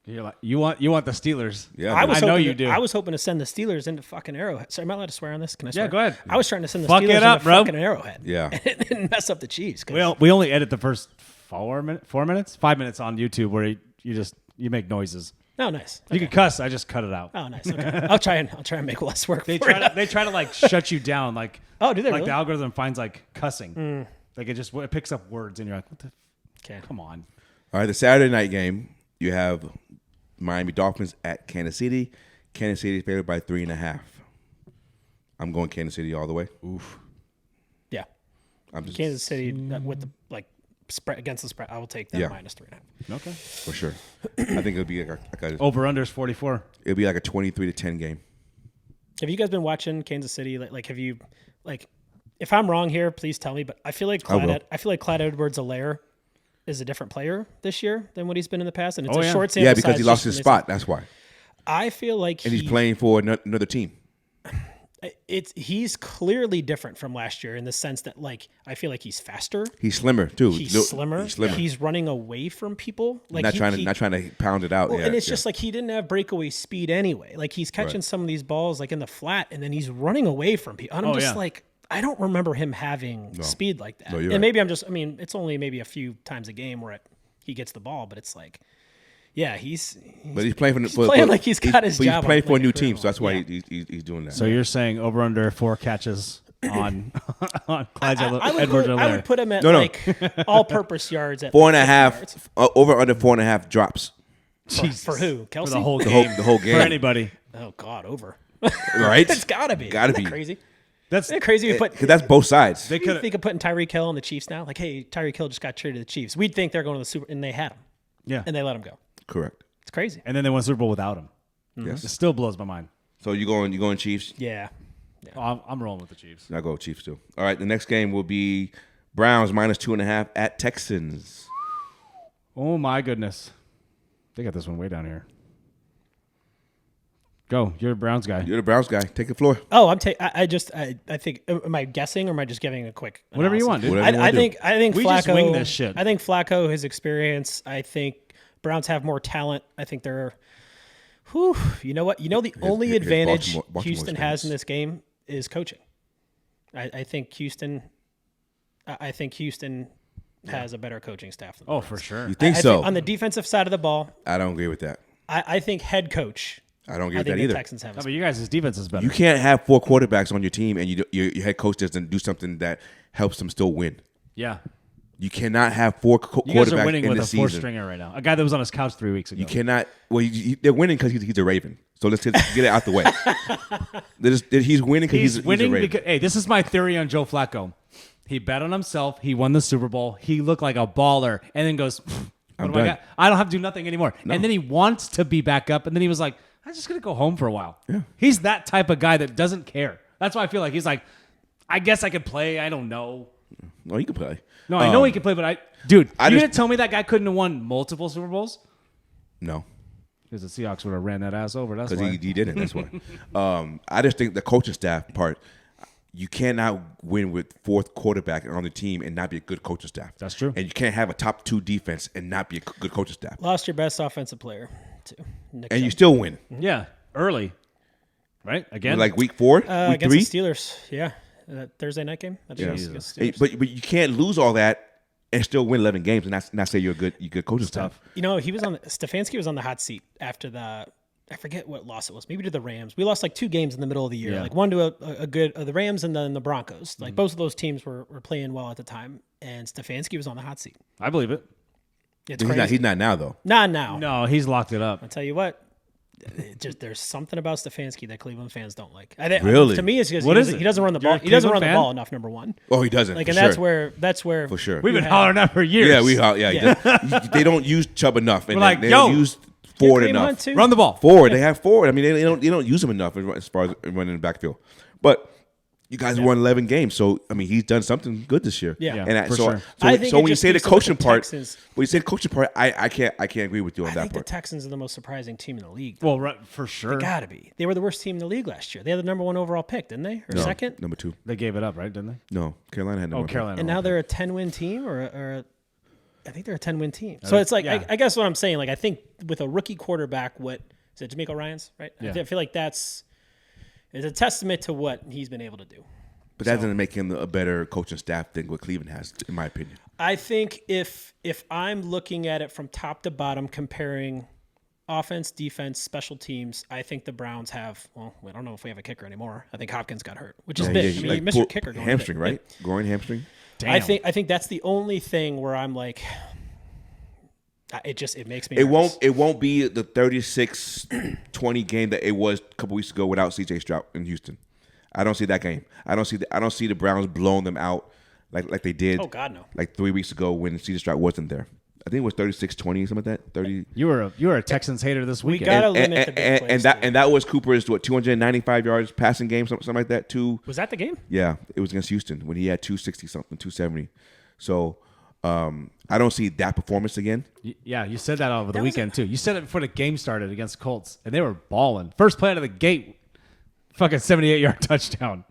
You're like, you want the Steelers. Yeah, I was I know hoping you do. I was hoping to send the Steelers into fucking Arrowhead. So am I allowed to swear on this? Can I swear? Yeah, go ahead. I was trying to send the Fuck Steelers it up, into bro. fucking Arrowhead. Yeah. And mess up the Chiefs. 'cause- Well, we only edit the first 4 minutes, 5 minutes on YouTube where you make noises. Oh, nice. You can cuss. I just cut it out. Oh, nice. Okay. I'll try and make less work. They for try you. to they try to like shut you down. Like Oh, do they like really? the algorithm finds like cussing. Like it picks up words and you're like, what the? Okay. Come on. All right, the Saturday night game, you have Miami Dolphins at Kansas City. Kansas City is favored by 3.5. I'm going Kansas City all the way. Oof. Yeah. I'm just Kansas City with the spread against the spread. I will take them Yeah. minus 3.5. Okay. for sure. I think it'll be like a Over under is 44. it'll be like a 23-10 game. Have you guys been watching Kansas City? Like, have you like? If I'm wrong here, please tell me. But I feel like will. Clyde Edwards-Helaire is a different player this year than what he's been in the past, and it's Oh, a yeah. short sample Yeah, because size he lost just his when spot. That's why. I feel like And he's playing for another team. he's clearly different from last year in the sense that like I feel like he's faster. He's slimmer too. He's slimmer. He's slimmer. He's running away from people. Like not trying to pound it out. Well, yeah, and it's yeah. just like he didn't have breakaway speed anyway. Like he's catching some of these balls like in the flat, and then he's running away from people. And I'm just yeah. like, I don't remember him having speed like that. No, you're and right. maybe I mean, it's only maybe a few times a game where he gets the ball, but it's like, yeah, he's But he's playing playing like he's got his but job He's playing on, for a like, new a team, career so that's why mode. he's doing that. So you're saying over under 4 catches on Clyde I would put him at No. like all-purpose yards at 4.5 over under 4.5 drops. for who? for Kelsey? the whole The game. whole game. For anybody. Oh God, over. Right? It's gotta be. Gotta Isn't that be. crazy. That's Isn't it crazy? We put. Because that's both sides. they You could think of putting Tyreek Hill on the Chiefs now? Like, hey, Tyreek Hill just got traded to the Chiefs. We'd think they're going to the Super, and they had him, yeah. and they let him go. Correct. It's crazy. And then they won Super Bowl without him. Yes. It still blows my mind. So you going Chiefs? Yeah. Oh, I'm rolling with the Chiefs. I go Chiefs too. All right. The next game will be Browns minus 2.5 at Texans. Oh my goodness. They got this one way down here. Go. You're a Browns guy. You're the Browns guy. Take the floor. Oh, I think. Am I guessing or am I just giving a quick? Whatever you analysis? want, dude. Whatever you I wanna think. I think We Flacco. just wing this shit. I think Flacco, his experience. I think Browns have more talent. I think they're. Whew, you know what? You know the only his advantage Baltimore Houston has experience. in this game is coaching. I think Houston. I think Houston has a better coaching staff than the Oh, Browns. for sure. You think I so? on the defensive side of the ball, I don't agree with that. I think head coach. I don't agree I with think that the either. Texans have. No, but you guys' defense is better. You can't have 4 quarterbacks on your team and your head coach doesn't do something that helps them still win. Yeah. You cannot have 4 You guys are quarterbacks winning in with the a season. 4-stringer right now. A guy that was on his couch 3 weeks ago. You cannot. Well, they're winning because he's a Raven. So let's get it out the way. He's winning because He's winning a Raven. because, hey, this is my theory on Joe Flacco. He bet on himself. He won the Super Bowl. He looked like a baller and then goes, I'm what do I done. got? I don't have to do nothing anymore. And then he wants to be back up. And then he was like, I'm just going to go home for a while. Yeah. He's that type of guy that doesn't care. That's why I feel like he's like, I guess I could play. I don't know. No, he can play. No, I know he can play, but dude, I you just- going to tell me that guy couldn't have won multiple Super Bowls? No, Because the Seahawks would have ran that ass over. That's because why. he didn't. That's why. I just think the coaching staff part. You cannot win with 4th quarterback on the team and not be a good coaching staff. That's true. And you can't have a top 2 defense and not be a good coaching staff. Lost your best offensive player too. Nick And you Chubb. still win. Yeah, early. Right? Again? Like week 4, week against 3. the Steelers. Yeah, Thursday night game. I think it was against the Hey, Steelers. but you can't lose all that and still win 11 games and not say you're a good coaching staff. You know, Stefanski was on the hot seat after I forget what loss it was. Maybe to the Rams. We lost like 2 games in the middle of the year. Yeah. Like one to a good the Rams and then the Broncos. Like both of those teams were playing well at the time, and Stefanski was on the hot seat. I believe it. It's crazy. He's not now though. Not now. No, he's locked it up. I'll tell you what. There's something about Stefanski that Cleveland fans don't like. I think, Really? To me, it's because What is he it? doesn't run the You're ball. a He doesn't run Cleveland the fan? ball enough. Number one. Oh, he doesn't. Like, for and sure. that's where For sure. We've been had- hollering that for years. They don't use Chubb enough, and We're like, they yo, don't use Ford Kareem enough. Hunt, too. Run the ball. Forward, they have forward. I mean, they don't use them enough as far as running in the backfield. But You guys won 11 games, so I mean he's done something good this year. Yeah. And for sure. I think so it when you just say the speaks to what coaching the part, Texans- I can't agree with you on I that think the part. Texans are the most surprising team in the league. Well, right, for sure. Gotta be. They were the worst team in the league last year. They had the number 1 overall pick, didn't they? Or No, second? number 2. They gave it up, right? Didn't they? No, Carolina had number 1. Carolina. And now they're a 10-win team, I think they're a 10-win team. So it's like yeah. I guess what I'm saying, like I think with a rookie quarterback, what is it, D'Amico Ryans, right? Yeah. I feel like it's a testament to what he's been able to do. But that doesn't make him a better coaching staff than what Cleveland has, in my opinion. I think if I'm looking at it from top to bottom, comparing offense, defense, special teams, I think the Browns have. Well, I don't know if we have a kicker anymore. I think Hopkins got hurt, which is big. I mean, you missed your kicker going hamstring, into it. right? Groin hamstring. Damn. I think that's the only thing where I'm like, it makes me. It nervous. won't be the 36-20 game that it was a couple weeks ago without C.J. Stroud in Houston. I don't see that game. I don't see the Browns blowing them out like they did. Oh God, no. Like 3 weeks ago when C.J. Stroud wasn't there. I think it was 36-20, something like that. 30. You were a Texans hater this We weekend. gotta limit the big plays. And that was Cooper's 295 yards passing game, something like that. Was that the game? Yeah, it was against Houston when he had 260 something, 270. So I don't see that performance again. Yeah, you said that over the weekend too. You said it before the game started against Colts, and they were balling. First play out of the gate, fucking 78-yard touchdown.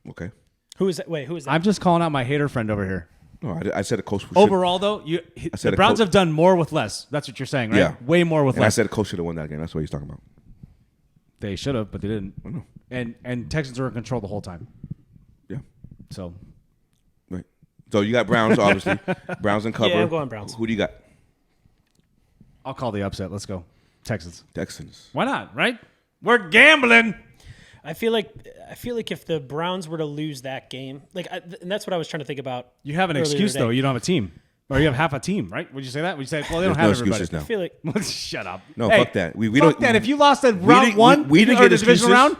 Okay. Who is that? Wait, who is that? I'm just calling out my hater friend over here. No, I said a coach. Overall, though, said the a Browns coach- have done more with less. That's what you're saying, right? Yeah. Way more with And I less. said a coach should have won that game. That's what he's talking about. They should have, but they didn't. I know. And Texans were in control the whole time. Yeah. So Right. So you got Browns, obviously. Browns and cover. Yeah, I'm going Browns. Who do you got? I'll call the upset. Let's go. Texans. Texans. Why not, right? We're gambling. I feel like if the Browns were to lose that game, and that's what I was trying to think about. You have an earlier excuse, today. though. You don't have a team. Or you have half a team, right? Would you say that? Would you say, well, they don't There's have no everybody. excuses now. I feel like Shut up. No, Hey, fuck that. We fuck don't. that. If you lost at we round didn't- one, we didn't or get the divisional excuses.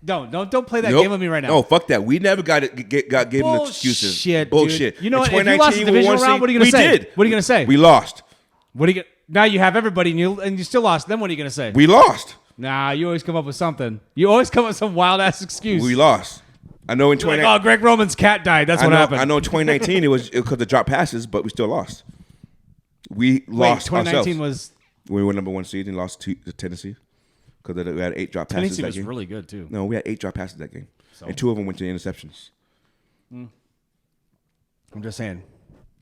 round, don't play that Nope. game with me right now. No, fuck that. We never got given excuses. Bullshit, dude. Bullshit. You know In what? If you lost the 2019, we divisional won round, what are you gonna we say? did. What are you gonna say? We lost. What are you? Now you have everybody, and you still lost. Then what are you gonna say? We lost. Nah, you always come up with something. You always come up with some wild ass excuse. We lost. I know in You're like, 2019. oh, Greg Roman's cat died. That's what happened. I know in 2019 it was because of drop passes, but we still lost. We lost 2019 ourselves. We were number 1 seed and lost to Tennessee because we had 8 drop passes. Tennessee that was game. really good too. No, we had 8 drop passes that game, and 2 of them went to interceptions. I'm just saying,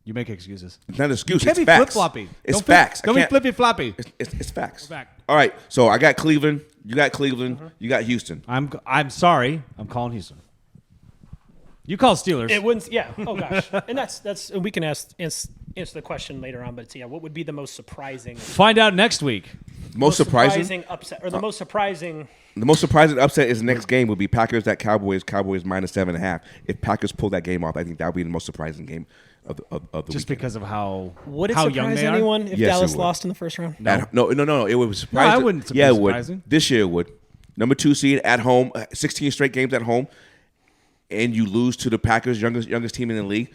you make excuses. It's not an excuse. Can't It's be facts. flip floppy. It's facts. I Don't be can't- flippy floppy. It's facts. We're back. All right, so I got Cleveland. You got Cleveland. You got Houston. I'm sorry. I'm calling Houston. You call Steelers. it wouldn't. Yeah. Oh gosh. And that's. And we can answer the question later on. But yeah, what would be the most surprising? Find out next week. Most surprising. upset, or the most surprising? The most surprising upset is the next game would be Packers at Cowboys. Cowboys minus 7.5. If Packers pull that game off, I think that would be the most surprising game of the Just weekend. because of how Would it how young surprise they are. anyone if Yes, it Dallas would. lost in the first round? No, no. It would surprise. I wouldn't be Yeah, it surprising. would. This year it would. Number 2 seed at home, 16 straight games at home, and you lose to the Packers, youngest team in the league.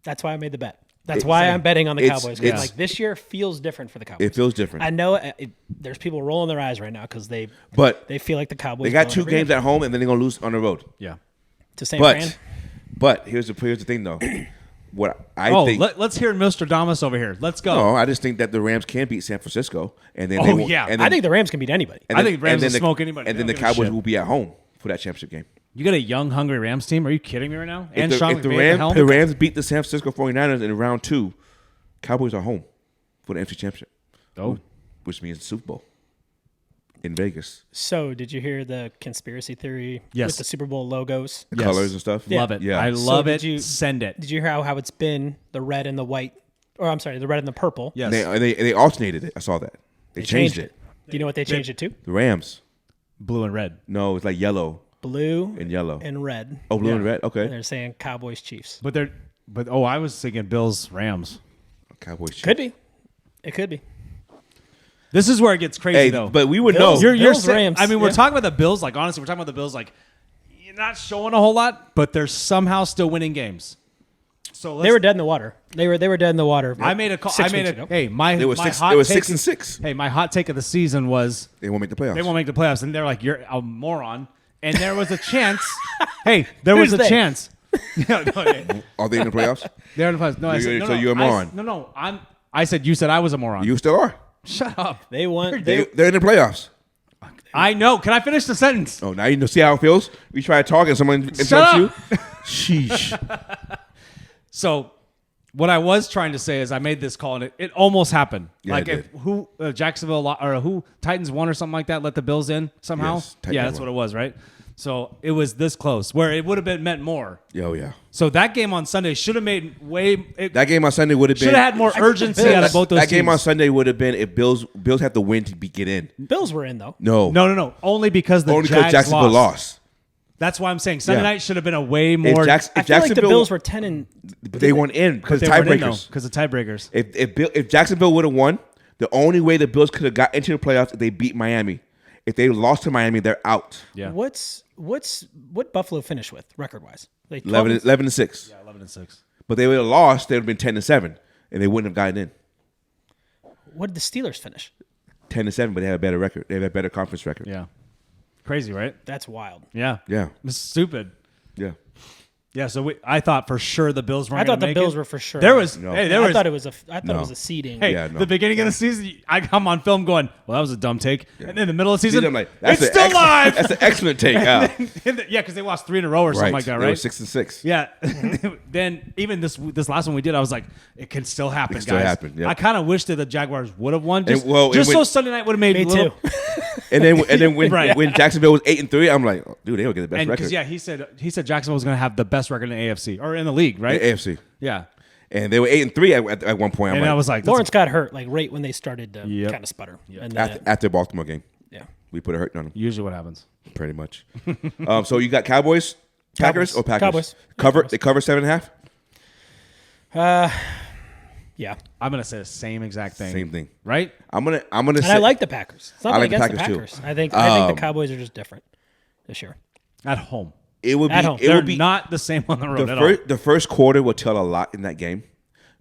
That's why I made the bet. That's why I'm betting on the it's- Cowboys. 'Cause, it's- like this year feels different for the Cowboys. It feels different. I know there's people rolling their eyes right now because they But feel like the Cowboys. they got blow 2 every games game. at home, and then they're gonna lose on the road. Yeah. to San Fran. But here's the thing though. What I Oh, think. let's hear Nostradamus over here. Let's go. No, I just think that the Rams can beat San Francisco, and then Oh, they won't, yeah. and I then, think the Rams can beat anybody. and I then- think Rams and then will the- smoke anybody. And They then the don't give a Cowboys shit. will be at home for that championship game. You got a young, hungry Rams team? Are you kidding me right now? And If Sean the McVay at the helm? Rams beat the San Francisco 49ers in round 2, Cowboys are home for the NFC Championship. Oh. Which means the Super Bowl in Vegas. So, did you hear the conspiracy theory Yes. with the Super Bowl logos? The Yes. colors and stuff. Love it. Yeah. I So love did it. you- Send it. Did you hear how it's been the red and the white, or I'm sorry, the red and the purple? Yes. And they alternated it. I saw that. They changed it. Do you know what they changed it to? The Rams. Blue and red. No, it's like yellow Blue and yellow. and red. Oh, blue Yeah. and red. Okay. And they're saying Cowboys Chiefs. But I was thinking Bills Rams. Cowboys. Could be. It could be. This is where it gets crazy Hey, though. but we would Bills- know. You're Bills, saying- Rams, I mean, we're yeah. talking about the Bills. Like honestly, we're talking about the Bills. Like you're not showing a whole lot, but they're somehow still winning games. So They were dead in the water. They were dead in the water. I made a call. 6 I made weeks a. ago. Hey, my It was my six. hot It was take 6-6. Hey, my hot take of the season was They won't make the playoffs. they won't make the playoffs, and they're like, you're a moron. And there was a chance. Hey, there was Who's a they? chance. No, hey, Are they in the playoffs? they're in the playoffs. No, I So said, you're- no, so no, you're a moron. No, I said you said I was a moron. You still are. Shut up. They won. They're in the playoffs. I know. Can I finish the sentence? Oh, now you know. See how it feels? You try to talk and someone interrupts Shut you. up. Sheesh. So, what I was trying to say is I made this call and it almost happened. Yeah, like it if Jacksonville or who Titans won or something like that, let the Bills in somehow. Yes, Titans Yeah, that's won. what it was, right? So it was this close where it would have been meant more. Oh yeah. So that game on Sunday should have made That game on Sunday would have been. should have had more urgency Bills- out of both those that game teams. on Sunday would have been if Bills had to win to get in. Bills were in though. No. No. Only because the Only because Jags Jacksonville lost. lost. That's why I'm saying Sunday Yeah. night should have been a way more. I feel like the Jacksonville Bills were 10 and they weren't in because they weren't in, though, tiebreakers. because of tiebreakers. If Jacksonville would have won, the only way the Bills could have got into the playoffs if they beat Miami. If they lost to Miami, they're out. Yeah, what Buffalo finish with record wise? Like 11 and 6. 11-6. But they would have lost. They would have been 10 and 7, and they wouldn't have gotten in. What did the Steelers finish? 10 and 7, but they have a better record. They have a better conference record. Yeah, crazy, right? That's wild. Yeah, Yeah. it's stupid. Yeah. Yeah, so I thought for sure the Bills weren't. I thought gonna the make Bills it. were for sure. There was. No. Hey, there I was. thought it was it No. was a seeding. Hey, Yeah, no. the beginning of the season, I come on film going, "Well, that was a dumb take," and in the middle of the See, season, I'm like, that's it's an still excellent- live. That's an excellent take. Yeah. Yeah, because they lost 3 in a row or something like that, They were right? 6 and 6. Yeah. Then even this last one we did, I was like, it can still happen, It can still guys. happen, yeah. I kind of wish that the Jaguars would have won, just, And, well, just and so when- Sunday night would have made Me a little, too. And then when Right. when Jacksonville was 8 and 3, I'm like, oh, dude, they will get the best And record. because he said Jacksonville was going to have the best record in the AFC or in the league, right? AFC. Yeah. And they were 8 and 3 at one point. I'm And like, I was like, Lawrence got hurt like right when they started to Yep. kind of sputter. And then after the Baltimore game, yeah. we put a hurt on them, usually what happens. pretty much. So you got Cowboys, Packers, Cowboys. or Packers? Cowboys. They cover 7.5. Yeah. I'm going to say the same exact thing. Same thing. Right? I'm gonna And say I like the Packers. It's I nothing like the against the Packers, too. Packers. I think the Cowboys are just different this year. At home. it would be At home. it They're would be not the same on the road at the first quarter will tell a lot in that game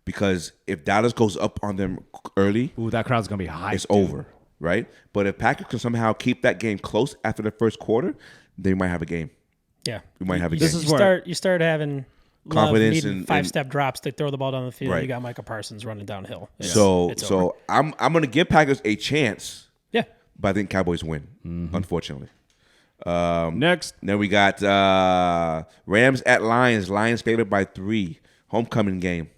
because if Dallas goes up on them early, all. Ooh, that crowd's going to be high. it's over, right? But if Packers can somehow keep that game close after the first quarter, they might have a game. Yeah. We might have a You, game. This is you where- start you start having Confidence needing and- 5-step drops to throw the ball down the field. Right. You got Micah Parsons running downhill. It's So over. I'm gonna give Packers a chance, Yeah. but I think Cowboys win. Unfortunately. Next. Then we got Rams at Lions. Lions favored by 3. Homecoming game.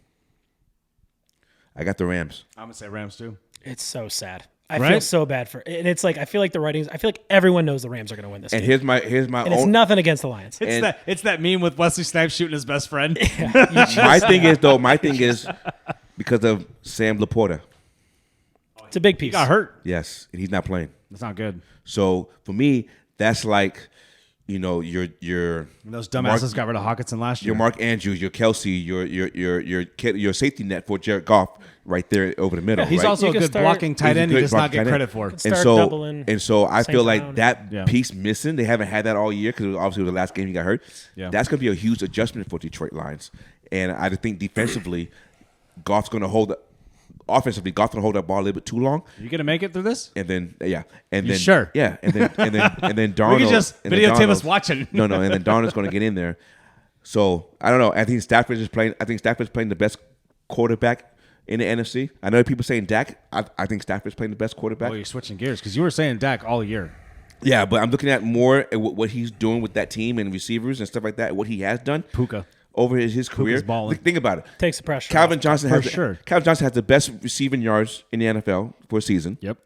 I got the Rams. I'm going to say Rams too. It's so sad. I Right? feel so bad for and it's like I feel like the writings I feel like everyone knows the Rams are gonna win this And game. here's my And it's own. nothing against the Lions. It's that meme with Wesley Snipes shooting his best friend. My thing is because of Sam Laporta. It's a big piece. Got hurt. Yes, and he's not playing. That's not good. So for me, that's like, your Those dumbasses got rid of Hawkinson last year. your Mark Andrews, your Kelsey, your safety net for Jared Goff right there over the middle. He's right? also You a can good start- blocking tight He's a end. He good does not blocking get tight credit end. for. And Start so doubling I St. feel like Brown. that Yeah. piece missing. They haven't had that all year because obviously it was the last game he got hurt. Yeah. That's going to be a huge adjustment for Detroit Lions. And I just think defensively, Goff's going to hold. Offensively, Goff's going to hold that ball a little bit too long. You gonna make it through this? And then and You then sure? Yeah, and then Darnold. We could just and then videotape us Darnold's- watching. No, and then Darnold's going to get in there. So I don't know. I think Stafford's playing the best quarterback in the NFC. I know people saying Dak. I think Stafford's playing the best quarterback. Oh, you're switching gears because you were saying Dak all year. Yeah, but I'm looking at more at what he's doing with that team and receivers and stuff like that. What he has done Puka. over his career. balling. Think about it. Takes the pressure. Calvin off. Johnson For has sure. Calvin Johnson has the best receiving yards in the NFL for a season. Yep.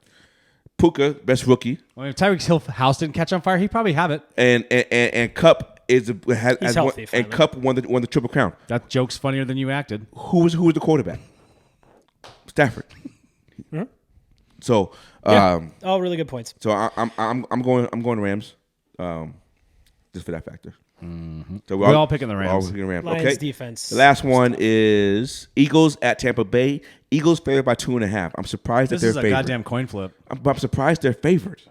Puka, best rookie, Well, if Tyreek Hill house didn't catch on fire, he'd probably have it. and Cup has He's won, healthy, and finally. Cup won the Triple Crown. That joke's funnier than you acted. Who was the quarterback? Stafford. So All really good points. so I'm going Rams, just for that factor. So We're all picking the we're all Rams. picking the Rams. Lions Okay. defense. The last one is Eagles at Tampa Bay. Eagles favored by 2.5. I'm surprised This that is they're a favored. goddamn coin flip I'm surprised they're favored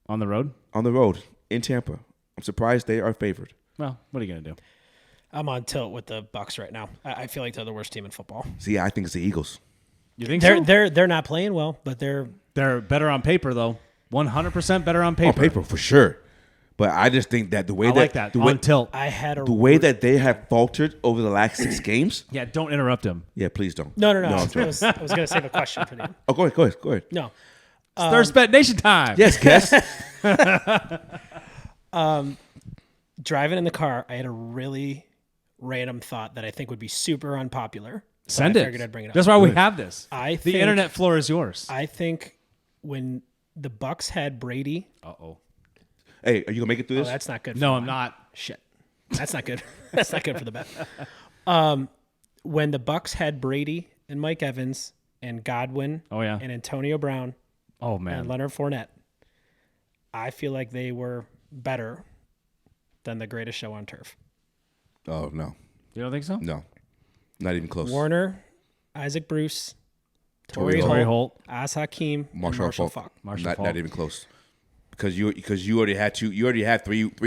on the road. on the road in Tampa. I'm surprised they are favored. Well, what are you gonna do? I'm on tilt with the Bucks right now. I feel like they're the worst team in football. See, I think it's the Eagles. You think so? They're not playing well, but they're They're better on paper though. 100% better on paper. On paper, for sure. But I just think that the way I that like that. the way, On tilt. I had a the way that they have faltered over the last 6 games. Yeah, don't interrupt him. Yeah, please don't. no. I I'm was, joking. I was going to save a question for them. Oh, go ahead. No, It's Third Bet Nation time. Yes, guess. driving in the car, I had a really random thought that I think would be super unpopular. so Send I it. figured I'd bring it up. That's why we have this. I The think- internet floor is yours. I think when the Bucks had Brady, Uh-oh. Hey, are you gonna make it through oh, this? that's not good. For No, mine. I'm not. Shit, that's not good. That's not good for the bet. When the Bucks had Brady and Mike Evans and Godwin, Oh, yeah. and Antonio Brown Oh, and man. Leonard Fournette, I feel like they were better than the greatest show on turf. Oh no, You don't think so? no, not even close. Warner, Isaac Bruce, Torrey Torrey Holt. Holt, As Hakim, Marshall Falk. Falk. Not even close. Because you already had three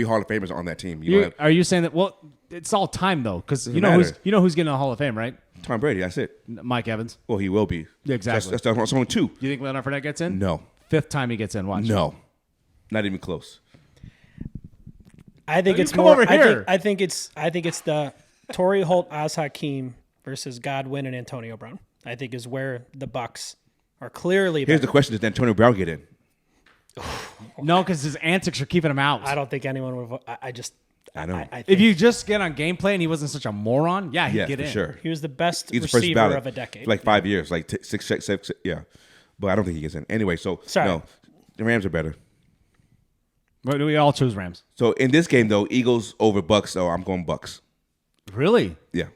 Hall of Famers on that team. You don't have Are you saying that? Well, it's all time though, because you Doesn't know matter. who's getting a Hall of Fame, right? Tom Brady. That's it. Mike Evans. Well, he will be. Yeah, exactly. That's only 2. You think Leonard Fournette gets in? No, 5th time he gets in. Watch. no, not even close. I think You it's come more. over here. I think it's the Torrey Holt, Az Hakim versus Godwin and Antonio Brown. I think is where the Bucks are clearly Here's better. the question: Does Antonio Brown get in? No, because his antics are keeping him out. I don't think anyone would. I know. I think If you just get on gameplay and he wasn't such a moron, yeah, he'd Yeah, get for in. sure. he was the best He's the first receiver ballot of a decade. for like 5 years, like 6, yeah. But I don't think he gets in. Anyway, so Sorry. no, the Rams are better. But we all chose Rams. So in this game though, Eagles over Bucks. So I'm going Bucks. Really? Yeah,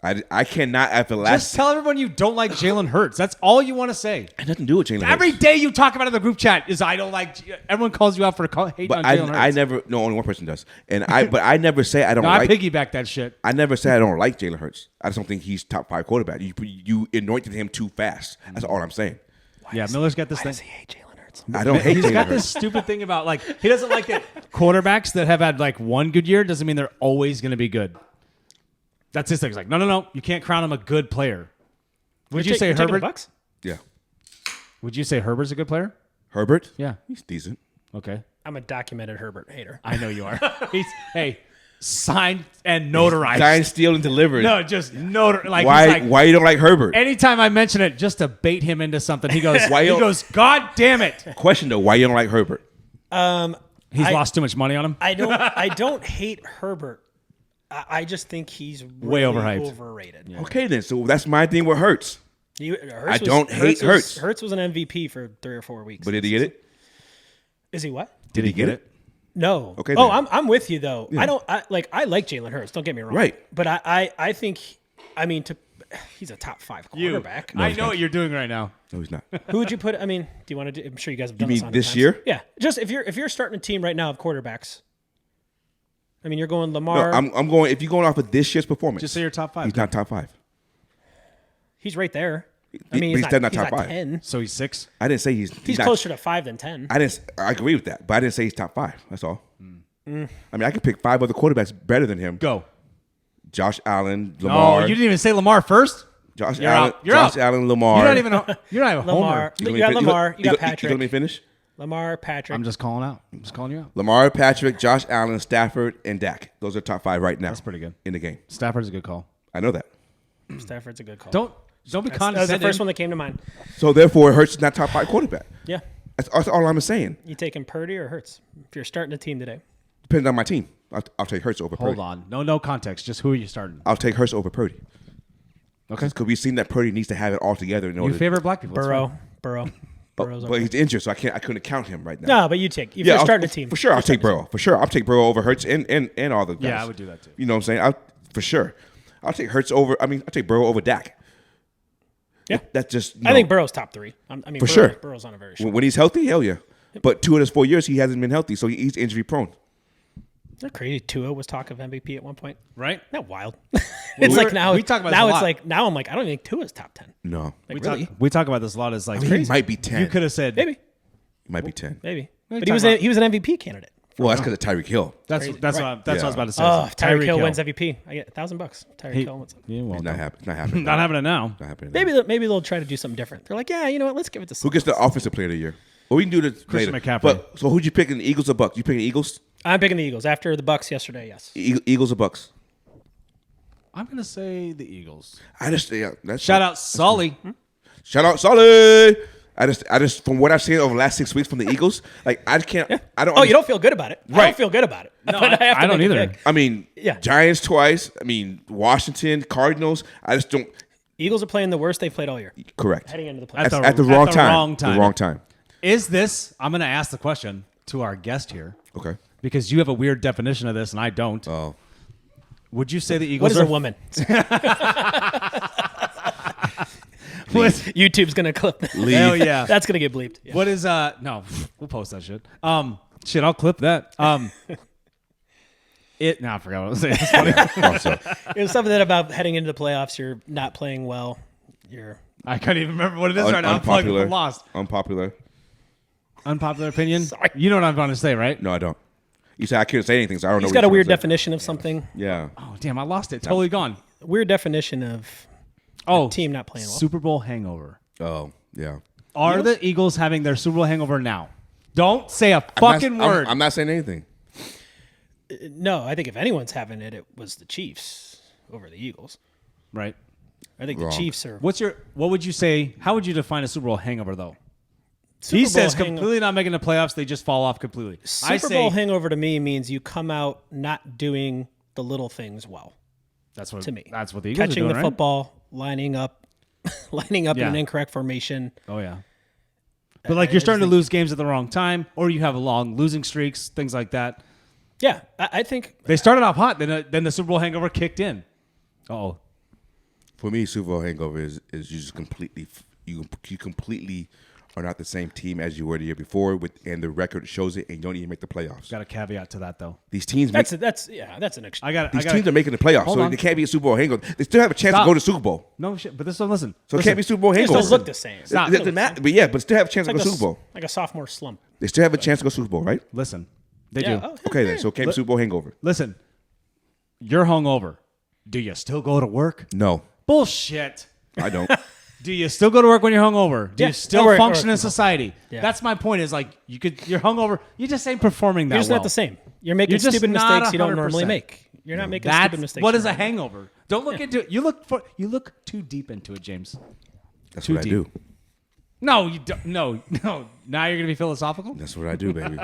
I cannot after Just last. tell everyone you don't like Jalen Hurts. That's all you want to say. It had nothing to do with Jalen Every Hurts. day you talk about it in the group chat is I don't like. Everyone calls you out for hating But on Jalen Hurts. I never. No, only one person does. But I never say I don't No, I like. piggyback that shit. I never say I don't like Jalen Hurts. I just don't think he's top 5 quarterback. You anointed him too fast. That's all I'm saying. Yeah, Miller's got this Why thing. does he hate Jalen Hurts? I don't hate He's Jalen got this Hurts. stupid thing about like he doesn't like that quarterbacks that have had like one good year doesn't mean they're always going to be good. That's his thing. He's like, no, you can't crown him a good player. Would you say You're taking the Herbert? Bucks? Yeah, Would you say Herbert's a good player? Herbert. Yeah. He's decent. Okay. I'm a documented Herbert hater. I know you are. Hey, signed and notarized. Signed, stealed, and delivered. No, just notarized. Like, why? he's like, Why you don't like Herbert? anytime I mention it, just to bait him into something, he goes, Why you- God damn it. Question though, why you don't like Herbert? He's lost too much money on him. I don't hate Herbert. I just think he's Way really overhyped. overrated. Okay, then. So that's my thing with Hurts. Hurts don't hate Hurts. Hurts was an MVP for 3 or 4 weeks. But did he get it? Is he what? Did he get it? No. Okay, Oh, then. I'm with you though. I like Jalen Hurts. Don't get me wrong. Right. But I think he's a top 5 quarterback. I know what you're doing right now. No, he's not. Who would you put? I mean, do you want to do? I'm sure you guys have done You this mean on this times. year? Yeah. Just if you're starting a team right now of quarterbacks. I mean, you're going No, Lamar. I'm going. If you're going off of this year's performance, Just say you're top 5. he's not top 5. he's right there. I He- mean, he's still not he's top 5. 10. So he's 6. I didn't say he's not, Closer to 5 than 10. I agree with that, but I didn't say he's top 5. That's all. Mm. I mean, I could pick 5 other quarterbacks better than him. Go. Josh Allen, Oh, Lamar. you didn't even say Lamar first? Josh You're Allen, out. You're Josh out. Allen, Lamar. You're not even a Lamar. homer. You got Lamar. You got You Patrick. let me finish. Lamar, Patrick. I'm just calling out. I'm just calling you out. Lamar, Patrick, Josh Allen, Stafford, and Dak. Those are top 5 right now. That's pretty good. In the game. Stafford's a good call. I know that. Stafford's a good call. Don't be That was condescending. the first one that came to mind. So therefore, Hurts is not top 5 quarterback. Yeah. That's all I'm saying. You taking Purdy or Hurts? If you're starting a team today. Depends on my team. I'll take Hurts over Hold Purdy. on. No context. Just who are you starting? I'll take Hurts over Purdy. Okay. Because we've seen that Purdy needs to have it all together in You order. favorite black people. That's fine. Burrow. Burrow's But he's injured, so I couldn't count him right now. No, but you take. If you're I'll- starting a team. for sure. I'll take Burrow. For sure, I'll take Burrow over Hurts and all the guys. Yeah, I would do that too. You know what I'm saying? For sure. I'll take Hurts over. I mean, I'll take Burrow over Dak. Yeah. That's just. I think Burrow's top 3. I mean, For sure. Burrow's on a very short. when he's healthy, hell yeah. But 2 of his 4 years, he hasn't been healthy, so he's injury prone. Isn't that crazy? Tua was talk of MVP at one point. Right? Not wild. It's like now. we talk about now this a it's lot. like now I'm like I don't think Tua's top 10. No, Like really? We talk about this a lot. As like he might be 10. you could have said Maybe. He might be 10. Maybe. What are But you he was talking he was an MVP candidate. Well, that's because of Tyreek Hill. that's Crazy. that's Right. what I was about to say. Oh, if Tyreek Hill Hill. wins MVP, I get $1,000. Tyreek He- Hill wins. Yeah, well, It's not happening. It's not happening. not having it now. Not happening. Maybe they'll try to do something different. They're like, yeah, you know what? Let's give it to Who gets the offensive player of the year? Well, we can do this Christian later. McCaffrey. But so who'd you pick in the Eagles or Bucks? You picking Eagles? I'm picking the Eagles after the Bucks yesterday. Yes. Eagles or Bucks? I'm gonna say the Eagles. That's Shout out Sully. Shout out Solid. I just from what I've seen over the last 6 weeks from the Eagles, like I can't. I don't. Oh, you don't feel good about it. I Right. don't feel good about it. No, But have to I don't make a either. pick. I mean, Yeah. Giants twice. I mean, Washington, Cardinals. I just don't. Eagles are playing the worst they've played all year. Correct. Heading into the At playoffs. the- At the wrong time. wrong time. The wrong time. Is this? I'm gonna ask the question to our guest here Okay. because you have a weird definition of this and I don't. Oh. Would you say the What Eagles is are a woman? YouTube's gonna clip that. Leave. Hell yeah. That's gonna get bleeped. Yeah. What is no, we'll post that shit. Shit, I'll clip that. I forgot what I was saying. It's funny. Also, It was something that about heading into the playoffs. You're not playing well. You're I can't even remember what it is right now. I'm fucking unpopular. lost. Unpopular. Unpopular opinion. Sorry. You know what I'm going to say, right? No, I don't. You said I couldn't say anything, so I don't know. he's what got a you're weird trying to say. definition of something. Yeah. Oh damn, I lost it. Totally gone. Weird definition of team not playing well. Super Bowl hangover. Oh, yeah. Are the Eagles having their Super Bowl hangover now? Don't say a fucking word. I'm not saying anything. No, I think if anyone's having it, it was the Chiefs over the Eagles. right. I think Wrong. the Chiefs are. What would you say? How would you define a Super Bowl hangover though? Super He Bowl says hangover- completely not making the playoffs. They just fall off completely. I Super say Bowl hangover to me means you come out not doing the little things well. that's what to me. That's what the Eagles Catching are the doing, right? football, lining up in Yeah. an incorrect formation. Oh yeah. But like you're starting to lose games at the wrong time, or you have long losing streaks, things like that. Yeah, I think They started off hot, then the Super Bowl hangover kicked in. Oh, For me, Super Bowl hangover is you just completely you completely are not the same team as you were the year before, and the record shows it, and you don't even make the playoffs. got a caveat to that though. These teams, that's make, an extra. these teams are making the playoffs, Hold so on. they can't be a Super Bowl hangover. They still have a chance Stop. to go to Super Bowl, No shit, but this one, listen. so it can't be Super Bowl They hangover. still look the same. Stop. It doesn't matter, but yeah, but still have a chance to go Like to a, Super Bowl. like a sophomore slump. They still have a chance to go Super Bowl, right? Listen, they Yeah. do. Oh, Okay, then. So it can't be Super Bowl hangover. Listen, you're hungover. Do you still go to work? No, Bullshit. I don't. Do you still go to work when you're hungover? Do Yeah. you still Or- function or- in society? Yeah. That's my point. Is like you're hungover. You just ain't performing that You're just well. not the same. You're making You're just stupid not mistakes you don't 100%. normally make. You're not making That's stupid mistakes. what is a normally. hangover. Don't look into it. You look too deep into it, James. That's Too what deep. I do. No, you don't. No. Now you're gonna be philosophical. That's what I do, baby.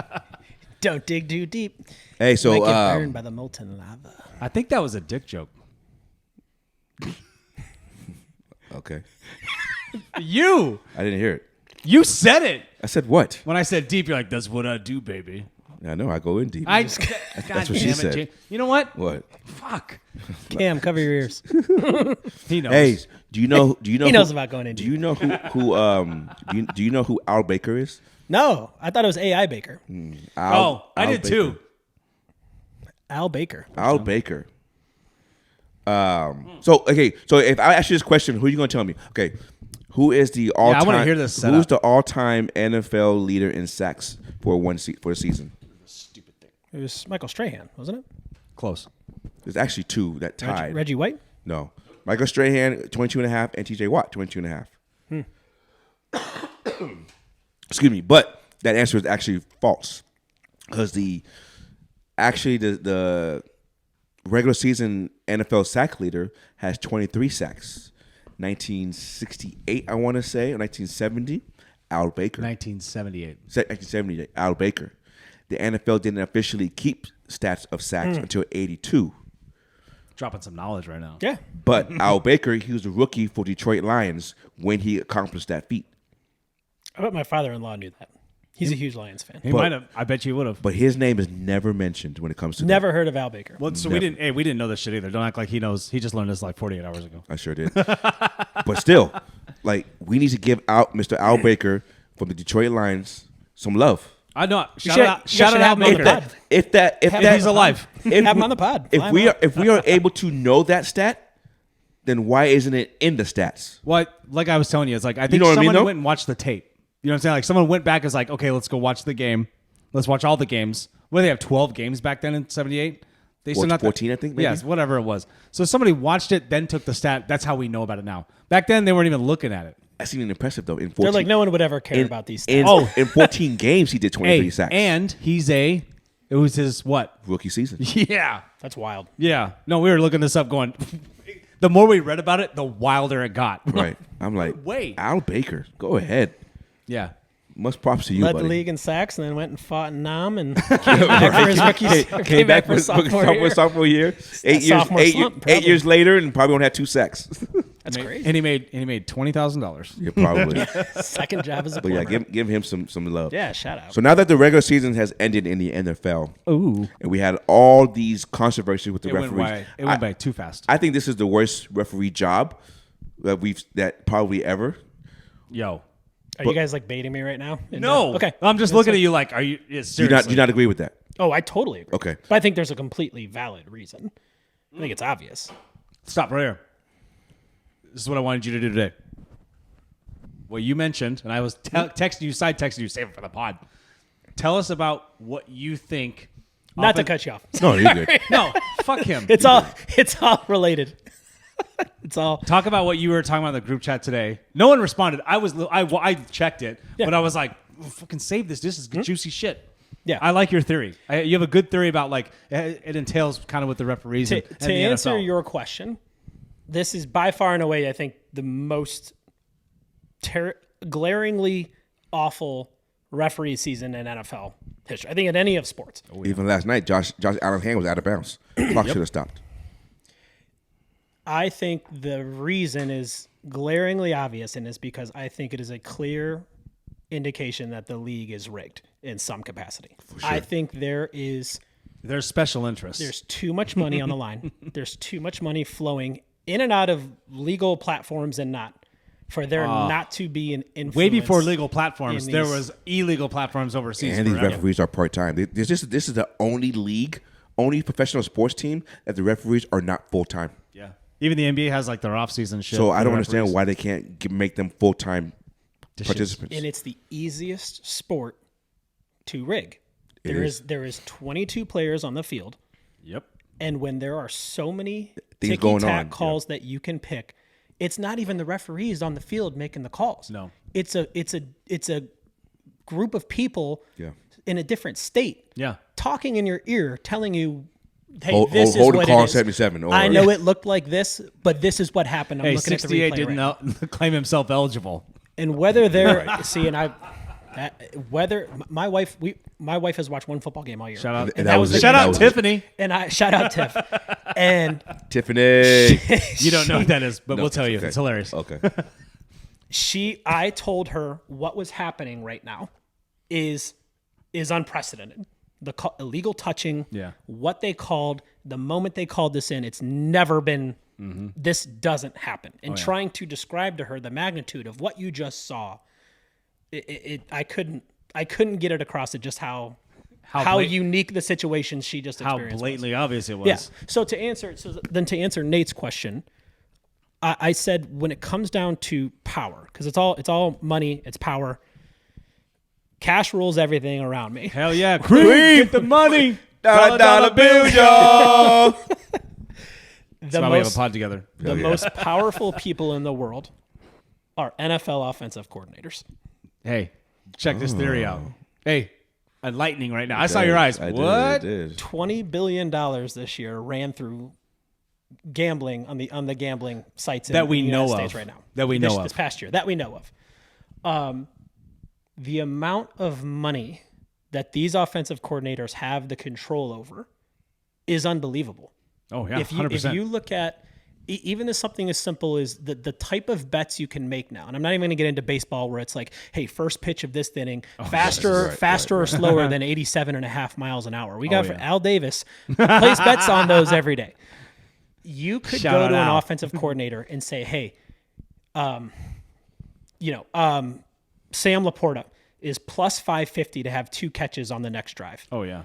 Don't dig too deep. Hey, so Might get burned by the molten lava. I think that was a dick joke. okay, You I didn't hear it. said it I said what? when I said deep. You're like, that's what I do, baby. I know. I go in deep. God what she damn it, said. James. You know what? What? Fuck. Cam, cover your ears. He knows. Hey, do you know? Do you know? He who- knows about going in Do deep. you know do you know who Al Baker is? No, I thought it was AI Baker. Al, I Al did Baker. too. Al Baker. Al Baker. So okay. So if I ask you this question, who are you gonna tell me? Okay. Who is the all-time? I wanna hear this setup. Who's the all-time NFL leader in sacks for for a season? It was Michael Strahan, wasn't it? Close. There's actually two that tied. Reggie White. No. Michael Strahan, 22 and a half, and TJ Watt, 22 and a half. Excuse me, but that answer is actually false. Because the regular season NFL sack leader has 23 sacks. 1968, I want to say, or 1970, Al Baker. 1978. 1978, Al Baker. The NFL didn't officially keep stats of sacks until 82. Dropping some knowledge right now. Yeah. But Al Baker, he was a rookie for Detroit Lions when he accomplished that feat. I bet my father-in-law knew that. He's a huge Lions fan. He But- might have. I bet you would have. But his name is never mentioned when it comes to Never heard of Al Baker. Well, so we didn't. Hey, we didn't know this shit either. Don't act like he knows. He just learned this like 48 hours ago. I sure did. But still, like, we need to give out Mr. Al Baker from the Detroit Lions some love. I know. should- Shout out. you Shout should out have him on Baker. the pod. If that He's alive. Have him on the pod. Fly him out. If we are able to know that stat, then why isn't it in the stats? What? Like I was telling you, it's like I think know what I mean, someone though? went and watched the tape. You know what I'm saying? Like someone went back and was like, okay, let's go watch the game. Let's watch all the games. What do they have? 12 games back then in '78. They Or 14, I think, maybe? Yes, whatever it was. So somebody watched it, then took the stat. That's how we know about it now. Back then, they weren't even looking at it. That's even impressive though. In 14, They're like, no one would ever care in, about these in, stats. in 14 games, he did 23 Hey, sacks. and he's a It was his what? Rookie season. Yeah. That's wild. Yeah. No, we were looking this up going, the more we read about it, the wilder it got. Right. I'm like, Wait. Al Baker, go ahead. Yeah. Much props to you, Led buddy. the league in sacks and then went and fought in Nam and came back for his rookie. Came back for sophomore year. sophomore year. 8 years, sophomore eight, slump, eight probably. years later, and probably only had 2 sacks. That's crazy. And he made $20,000. Yeah, probably. Second job as a But plumber. yeah, give him some love. Yeah, shout out. So now that the regular season has ended in the NFL, Ooh. and we had all these controversies with the referees, It went by too fast. I think this is the worst referee job that probably ever. Yo. Are you guys like baiting me right now? No. Okay. I'm just looking at you like, are you Do seriously? you not agree with that? Oh, I totally agree. Okay. But I think there's a completely valid reason. I think it's obvious. Stop right here. This is what I wanted you to do today. What you mentioned, and I was texting you, save it for the pod. Tell us about what you think. Not to cut you off. No, you're good. No, fuck him. It's all related. It's all. Talk about what you were talking about in the group chat today. No one responded. I checked it, Yeah. but I was like, fucking save this. This is juicy shit. Yeah. I like your theory. You have a good theory about like it entails kind of with the referees To and the answer NFL. your question, this is by far and away, I think, the most glaringly awful referee season in NFL history. I think in any of sports. Even last night, Josh Allen's hand was out of bounds. Clock should have stopped. I think the reason is glaringly obvious, and is because I think it is a clear indication that the league is rigged in some capacity. I think there's special interests. There's too much money on the line. There's too much money flowing in and out of legal platforms and not for there not to be an influence. Way before legal platforms, in there these- was illegal platforms overseas. And these forever. referees are part-time. This is the only professional sports team that the referees are not full-time. Yeah. Even the NBA has like their off-season shit. So for I the don't understand referees. why they can't make them full-time participants. and it's the easiest sport to rig. There is 22 players on the field, Yep. and when there are so many Things going on, ticky-tack calls that you can pick, it's not even the referees on the field making the calls. No. It's a group of people Yeah. in a different state Yeah. talking in your ear, telling you, "Hey, Hold- this hold is the what call it is. 77, or- I know it looked like this, but this is what happened. I'm Hey, looking at the 68 replay didn't right now." claim himself eligible. And whether they're whether my wife has watched one football game all year. Shout out. And that was it. Shout That out was it. Tiffany. And I shout out Tiff. And Tiffany. You don't know what that is, but No, we'll tell you. okay. It's hilarious. Okay. I told her what was happening right now is unprecedented. The illegal touching, Yeah. what they called, the moment they called this in, it's never been, this doesn't happen. And trying to describe to her the magnitude of what you just saw, I couldn't get it across it just how unique the situation she just How experienced was. blatantly obvious it was. Yeah. So to answer Nate's question, I said when it comes down to power, because it's all money, it's power. Cash rules everything around me. Hell yeah. Cream, get the money. Dollar bill, y'all. The That's why we have a pod together. the most powerful people in the world are NFL offensive coordinators. Hey, check this theory out. Hey, enlightening right now. I saw your eyes. I did, What? I did. $20 billion this year ran through gambling on the gambling sites That in we the know United of. States right now. That we know of. This past year that we know of. The amount of money that these offensive coordinators have the control over is unbelievable. Oh, yeah. If 100%. you look at even as something as simple as the type of bets you can make now, and I'm not even going to get into baseball where it's like, hey, first pitch of this inning, faster or slower than 87.5 miles an hour. We got Al Davis plays bets on those every day. You could Shout go out to an Al. offensive coordinator and say, hey, Sam Laporta is plus 550 to have 2 catches on the next drive. Oh, yeah.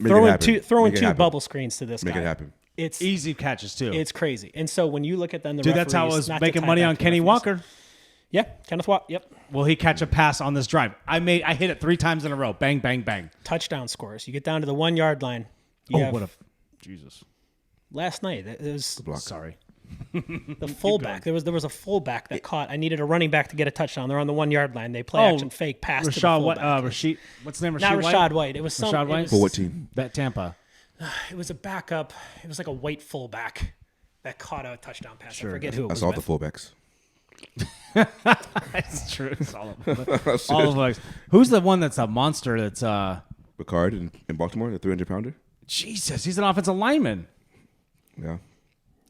Throwing two happen. bubble screens to this Make guy. it happen. It's Easy catches, too. it's crazy. And so when you look at them, the Dude, that's how I referees, was not to making tie money back on to the Kenny referees. Walker. Yeah, Kenneth Walker. Yep. Will he catch a pass on this drive? I hit it 3 times in a row. Bang, bang, bang. Touchdown scores. You get down to the 1 yard line. You have- what a... Jesus. last night it was Sorry. The fullback. There was a fullback that caught. I needed a running back to get a touchdown. They're on the 1 yard line. They play action fake pass to the fullback. What's the name? Not Rashad White. It was some. Rashad White? For what team? That Tampa. It was a backup. It was like a white fullback that caught a touchdown pass. I forget who it was. That's all with. the fullbacks. That's true. It's all of them. All of us. Who's the one that's a monster? That's McCarty in Baltimore, the 300-pounder. Jesus, he's an offensive lineman, Yeah.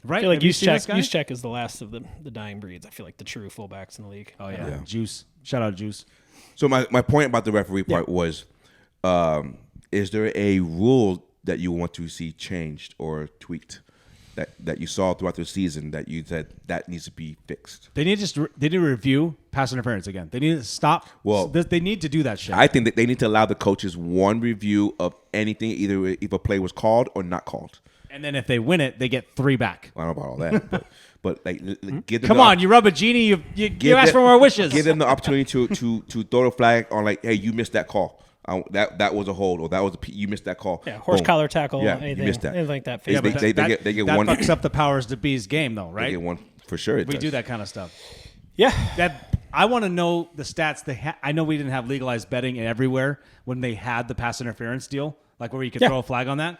right? I feel like Have you seen this guy? Juszczyk is the last of the dying breeds. I feel like the true fullbacks in the league. Oh yeah. Yeah. Juice. Shout out Juice. So my point about the referee part was, is there a rule that you want to see changed or tweaked that you saw throughout the season that you said that needs to be fixed? They need to review pass interference again. They need to stop. Well, they need to do that shit. I think that they need to allow the coaches one review of anything, either if a play was called or not called. And then if they win it, they get 3 back. I don't know about all that, but like give them. Come on, you rub a genie. You ask for more wishes. Give them the opportunity to throw the flag on, like, hey, you missed that call. That was a hold, or that was you missed that call. Yeah, horse Boom. Yeah, collar tackle. Yeah, anything, you missed that. anything like that. They get that one. fucks up the powers to be's game, though, right? They get one for sure. We do that kind of stuff. Yeah. That I want to know the stats. I know we didn't have legalized betting everywhere when they had the pass interference deal, like where you could throw a flag on that.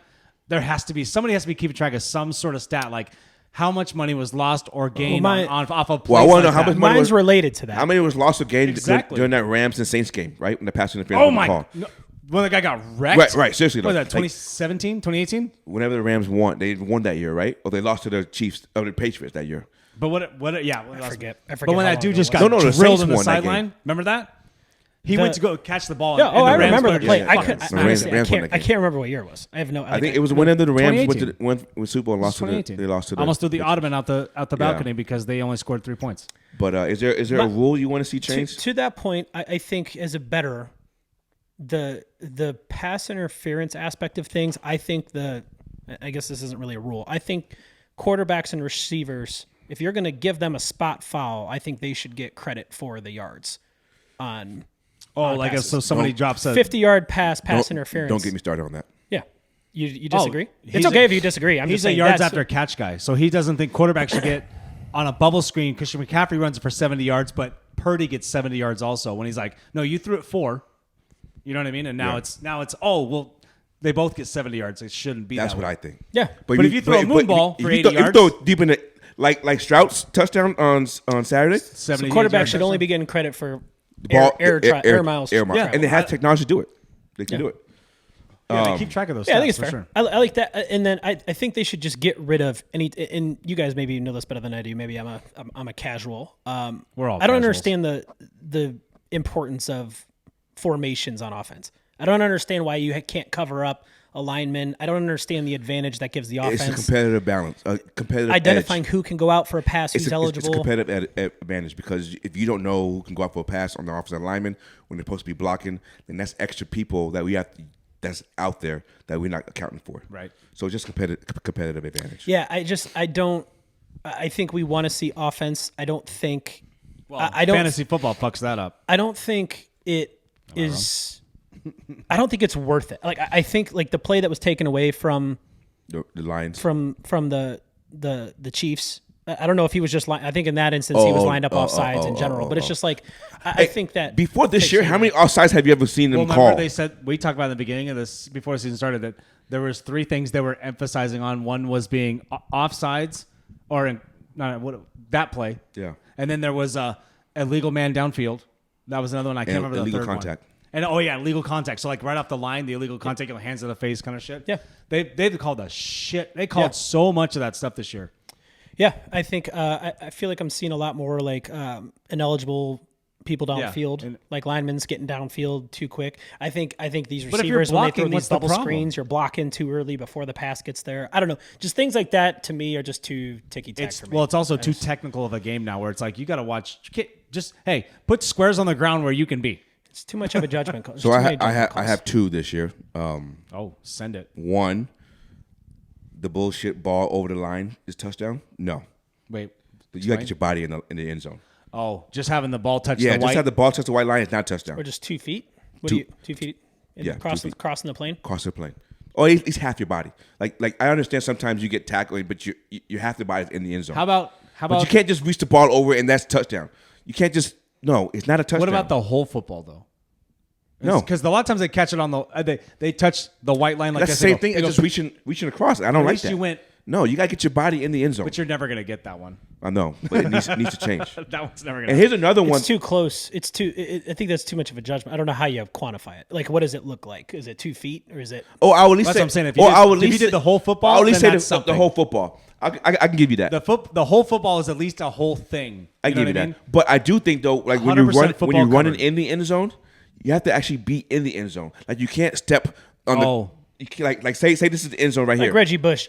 Somebody has to be keeping track of some sort of stat, like how much money was lost or gained off of plays. Well, I want to like know how that. much money Mine's was related to that. How many was lost or gained Exactly. during that Rams and Saints game, right? When the pass interference Oh was my! called. No, when the guy got wrecked. Right. Seriously, What was though. that? 2017, 2018. Whenever the Rams won, they won that year, right? Or they lost to the Chiefs or the Patriots that year. But what? Yeah, I forget. But when how that long dude ago just it was. got No, the drilled Saints in the won that sideline, game. remember that? He went to go catch the ball. Yeah, and I the Rams remember the put- play. yeah, I yeah. could. The Honestly, Rams won that I game. can't remember what year it was. I have no. I think it was whenever the Rams 2018. went Super Bowl and lost to the 2018. they lost to the almost threw the ottoman out the balcony because they only scored 3 points. But is there a rule you want to see changed? To that point, I think as a better, the pass interference aspect of things. I think I guess this isn't really a rule. I think quarterbacks and receivers, if you're going to give them a spot foul, I think they should get credit for the yards on. Oh, like passes. so somebody drops a 50-yard pass Don't- interference. Don't get me started on that. Yeah. You disagree? he's It's okay if you disagree. I'm he's just a saying yards that's- after catch guy, so he doesn't think quarterbacks should get on a bubble screen. Christian McCaffrey runs it for 70 yards, but Purdy gets 70 yards also. When he's like, no, you threw it 4. You know what I mean? And now it's oh well, they both get 70 yards. It shouldn't be. That's that what way. I think. Yeah. But if you throw a moon ball for 80 if you yards- throw deep in the like Stroud's touchdown on Saturday, 70 Quarterback yards should only be getting credit for the ball air miles. air miles, Yeah. and they have technology to do it. They can do it. Yeah, they keep track of those. Yeah, I stats, think it's for fair. Sure. I like that, and then I think they should just get rid of any. And you guys maybe know this better than I do. Maybe I'm a casual. We're all. I don't casuals. understand the importance of formations on offense. I don't understand why you can't cover up a lineman. I don't understand the advantage that gives the offense. It's a competitive balance, a competitive Identifying edge. who can go out for a pass, who's It's a eligible. competitive advantage because if you don't know who can go out for a pass on the offensive lineman when they're supposed to be blocking, then that's extra people that we have that's out there that we're not accounting for. Right. So it's just competitive advantage. Yeah, I think we want to see offense. I don't think. Well, I don't. fantasy football fucks that up. I don't think it is. I don't think it's worth it. Like I think like the play that was taken away from The Lions. from the Chiefs. I don't know if he was just. I think in that instance he was lined up off sides in general. But it's just like I think that Before this takes year, me how away. many offsides have you ever seen them Well, call? remember they said we talked about in the beginning of this before the season started that there was 3 things they were emphasizing on. One was being offsides or that play. Yeah. And then there was a illegal man downfield. That was another one. I can't And remember the illegal third contact. one. And illegal contact. So like right off the line, the illegal contact, hands to the face kind of shit. Yeah. They've called the shit. They called so much of that stuff this year. Yeah, I think I feel like I'm seeing a lot more like ineligible people downfield, and- like linemen getting downfield too quick. I think these But if you're receivers when they blocking, throw what's these the double problem? screens, you're blocking too early before the pass gets there. I don't know, just things like that to me are just too ticky tack for me. Well, it's also too technical of a game now where it's like you got to watch. Just hey, put squares on the ground where you can be. It's too much of a judgment call. So I have 2 this year. Oh, send it. One, the bullshit ball over the line is touchdown. No, Wait. you got to get your body in the end zone. Oh, just having the ball touch Yeah, the just white. have the ball touch the white line is not touchdown. or just 2 feet. What Two- do you 2 feet? Yeah, 2 feet. crossing the plane. Cross the plane. Or at least half your body. Like I understand sometimes you get tackled, but you half the body is in the end zone. How about But you can't just reach the ball over and that's touchdown. You can't just no. It's not a touchdown. what about the whole football though? No, Because a lot of times they catch it on the they touch the white line like that's the same thing as just reaching across. I don't At like least that. you went, No, you gotta get your body in the end zone. but you're never gonna get that one. I know, but it needs to change. That one's never gonna. And here's another one. It's too close. It's too. I think that's too much of a judgment. I don't know how you quantify it. Like, what does it look like? Is it 2 feet or is it? Oh, I would at least That's say. what I'm saying. If you did the whole football, I would at least then say that's the something. whole football. I can give you that. The whole football is at least a whole thing. I You give know you what I that. mean? But I do think though, like when 100% you're football running covered. in the end zone, you have to actually be in the end zone. Like you can't step on Oh. the. You can't, like say this is the end zone right Like here. Reggie Bush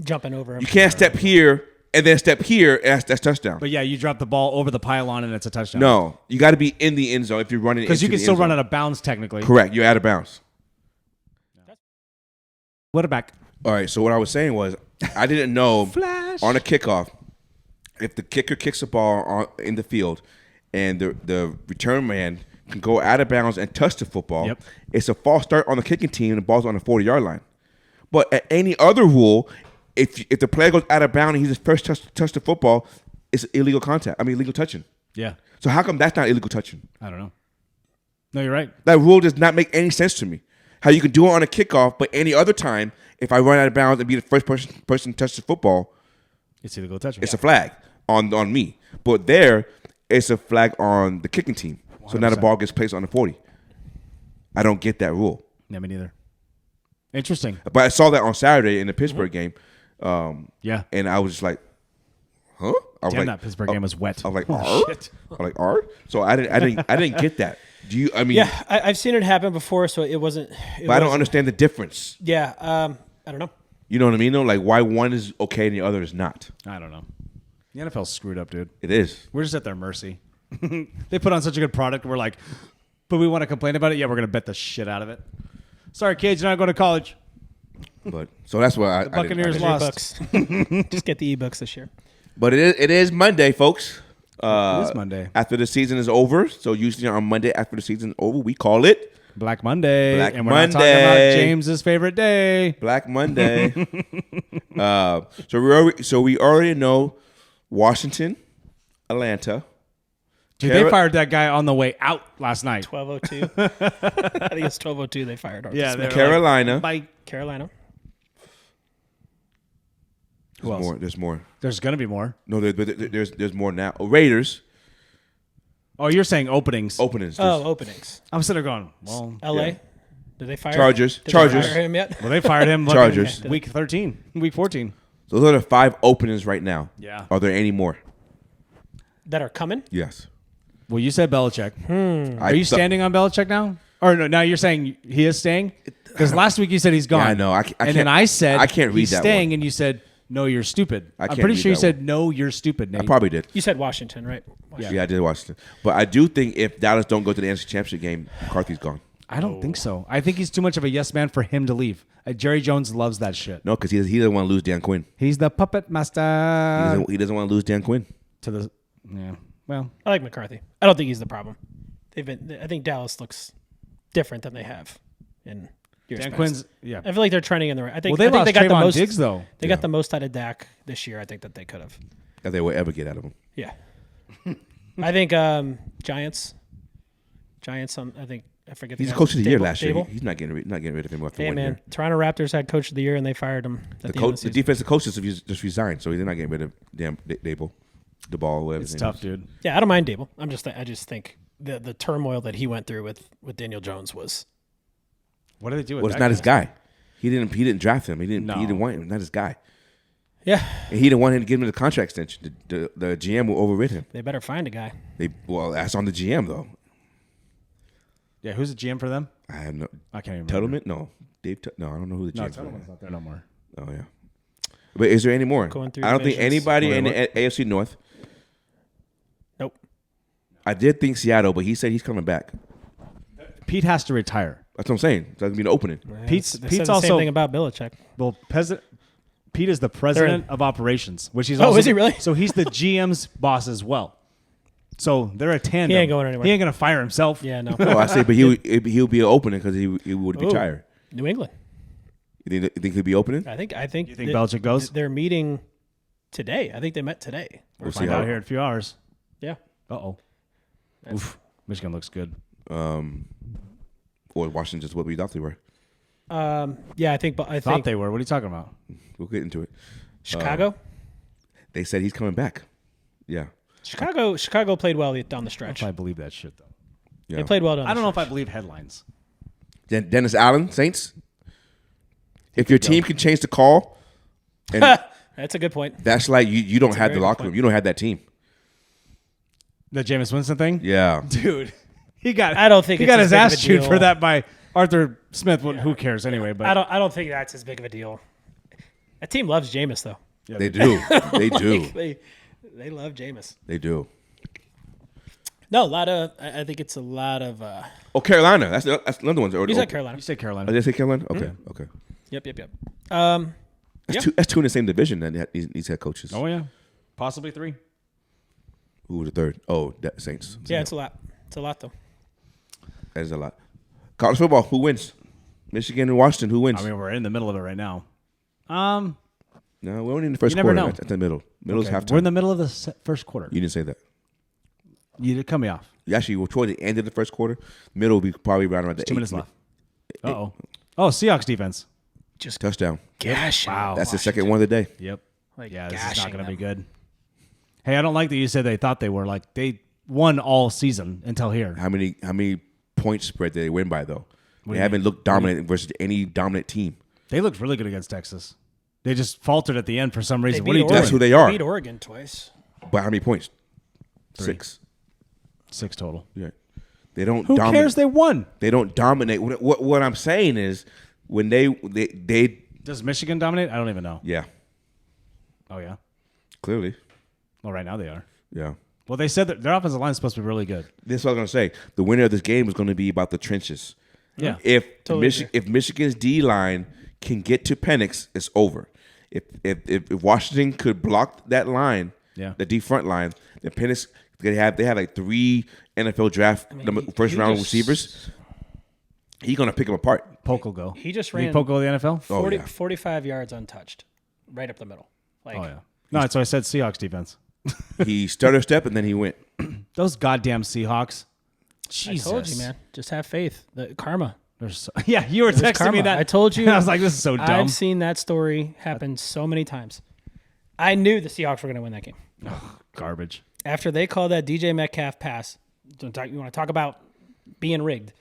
jumping over him. You can't step here and then step here, and that's touchdown. But yeah, you drop the ball over the pylon and it's a touchdown. No, you got to be in the end zone if you're running. because you into can the still end run zone. out of bounds technically. Correct, you're out of bounds. What a back. All right, so what I was saying was I didn't know Flash. on a kickoff if the kicker kicks the ball in the field and the return man can go out of bounds and touch the football, Yep. it's a false start on the kicking team and the ball's on the 40-yard line. But at any other rule, if the player goes out of bounds and he's the first touch the football, it's illegal contact. I mean, illegal touching. Yeah, So how come that's not illegal touching? I don't know. No, you're right. That rule does not make any sense to me. How you can do it on a kickoff, but any other time, if I run out of bounds and be the first person to touch the football, It's illegal touching. it's a flag on me. But there, it's a flag on the kicking team. So now the 100%. ball gets placed on the 40. I don't get that rule. Yeah, me neither. Interesting. But I saw that on Saturday in the Pittsburgh game, Yeah. and I was just like, huh? I was Damn, like, that Pittsburgh game was wet. I was like, Oh, "Art?" shit. I'm like, art? So I didn't get that. Do you? I mean, Yeah, I've seen it happen before, so it wasn't. but I don't understand the difference. Yeah, I don't know. You know what I mean? Though, like why one is okay and the other is not. I don't know. The NFL's screwed up, dude. It is. We're just at their mercy. They put on such a good product. We're like, but we want to complain about it. Yeah, we're gonna bet the shit out of it. Sorry, kids, you're not going to college. But so that's why The Buccaneers I didn't- lost. E-books. Just get the e-books this year. But it is Monday, folks. It is Monday. After the season is over. So usually on Monday after the season is over, we call it Black Monday. Black and we're not talking about Monday. James's favorite day. Black Monday. So we already know Washington, Atlanta. Dude, they fired that guy on the way out last night. 12:02. I think it's 12:02. They fired Arthur Yeah, Smith. they're Carolina. Like, bye. Carolina. Who else? There's more. There's going to be more. No, there's more now. Raiders Oh, you're saying openings. openings. Oh, openings. I'm sitting there going, well, L.A. Yeah. Did they fire Chargers. Did Chargers. They fire him yet? well, they fired him Chargers. week 13, week 14. Those are the 5 openings right now. Yeah. Are there any more? That are coming? Yes. Well, you said Belichick. Are you standing on Belichick now? Or no, now you're saying he is staying? Because last week you said he's gone. Yeah, I know. I and can't- then I said I can't read he's that staying, one. and you said, no, you're stupid. I'm can't pretty read sure you that said, no, you're stupid, Nate. I probably did. You said Washington, right? Yeah, I did Washington. But I do think if Dallas don't go to the NFC Championship game, McCarthy's gone. I don't think so. I think he's too much of a yes man for him to leave. Jerry Jones loves that shit. No, because he doesn't want to lose Dan Quinn. He's the puppet master. He doesn't want to lose Dan Quinn. To the yeah. Well, I like McCarthy. I don't think he's the problem. I think Dallas looks different than they have in years Dan past. Quinn's yeah. I feel like they're trending in the right. I think. Well, they I think lost they got the Trayvon most. Diggs though. They got the most out of Dak this year. I think that they could have. That they will ever get out of him. Yeah. I think Giants. I think I forget. He's the the coach of the year Dable- last year. Dable? He's not getting rid of him after Hey 1 man, year. Toronto Raptors had coach of the year and they fired him. At the, end of The season. defensive coaches just resigned, so they're not getting rid of damn Dable, the ball, whatever. It's his name tough, is. dude. Yeah, I don't mind Dable. I just think the turmoil that he went through with Daniel Jones was. What do they do with Well, it's that not guy? his guy. He didn't draft him. He didn't No. want him. Not his guy. Yeah, And he didn't want him to give him the contract extension. The GM will overrid him. they better find a guy. Well, that's on the GM though. Yeah, who's the GM for them? I have no. I can't even remember. Tuttleman? No. No, I don't know who the No, GM is. Tuttleman's not there no more. Oh yeah. But is there any more? Going through I don't think divisions. anybody in What? the AFC North. Nope. I did think Seattle, but he said he's coming back. Pete has to retire. That's what I'm saying. That's gonna be an opening. Pete's They said the also same thing about Belichick. well, Pete is the president of operations, which he's Oh, also is he really? So he's the GM's boss as well. So they're a tandem. He ain't going anywhere. He ain't gonna fire himself. Yeah, no. Oh, I say, but he'll be an opening because he would be Ooh. tired. New England. You think he'll be opening? I think. You think Belichick goes? They're meeting today. I think they met today. We'll see Find how. out here in a few hours. Yeah. Uh-oh. Oof. Michigan looks good. Or Washington just what we thought they were. Yeah, I think. But I Thought think they were. What are you talking about? We'll get into it. Chicago. They said he's coming back. Yeah. Chicago played well down the If stretch. I believe that shit, though. Yeah. They played well down the I don't know if I stretch. believe headlines. Dennis Allen, Saints. If your team can change the call, and That's a good point. that's like you don't a have very the good locker room. point. You don't have that team. The Jameis Winston thing? Yeah. Dude. He got I don't think he it's got as his big of ass a chewed deal. for that by Arthur Smith. Who cares anyway? But I don't think that's as big of a deal. That team loves Jameis though. They do. They do. They love Jameis. They do. No, a lot of. I think it's a lot of. Oh, Carolina. That's another one. You said Carolina. you say Oh, Carolina. did I say Carolina? Okay. Okay. Yep. That's two in the same division. Then these head coaches. Oh, yeah. Possibly 3. Who was the third? Oh, Saints. Yeah, it's a lot. It's a lot though. That is a lot. College football. Who wins? Michigan and Washington. Who wins? I mean, we're in the middle of it right now. No, we're only in the first You never quarter. know. At the middle. Middle's halftime. We're in the middle of the first quarter. You didn't say that. You did cut me off. Actually, we're toward the end of the first quarter. Middle will be probably around the 2 minutes 8th. left. Uh-oh. Oh, Seahawks defense. Just Touchdown. gashing. Wow. That's the second one of the day. Yep. Like Yeah, this is not gashing going to be them. good. Hey, I don't like that you said they thought they were. Like, they won all season until here. How many point spread did they win by though? do They you haven't looked dominant versus any dominant team. They looked really good against Texas. They just faltered at the end for some reason. They What are you beat doing? That's who they are. Beat Oregon twice. But how many points? 3. 6. 6 total. Yeah. They don't Who dominate. cares? They won. They don't dominate. What I'm saying is when they Does Michigan dominate? I don't even know. yeah, Oh, yeah? clearly. Well, right now they are. Yeah. Well, they said that their offensive line is supposed to be really good. This is what I was going to say. The winner of this game is going to be about the trenches. Yeah. If Totally agree. if Michigan's D line can get to Penix, it's over. If Washington could block that line, Yeah. the D front line, then Penix they have like 3 NFL draft first round receivers. He's gonna pick them apart. Polk will go. He just You think ran Polk will the NFL? 40, yeah. 45 yards untouched, right up the middle. Like Oh, yeah. No, so I said Seahawks defense. He started a step and then he went. Those goddamn Seahawks. I Jesus. told you, man. Just have faith. The karma. They're so, yeah, you were texting me karma. that. I told you. I was like, this is so dumb. I've seen that story happen so many times. I knew the Seahawks were going to win that game. Garbage. After they called that DJ Metcalf pass, you want to talk about being rigged?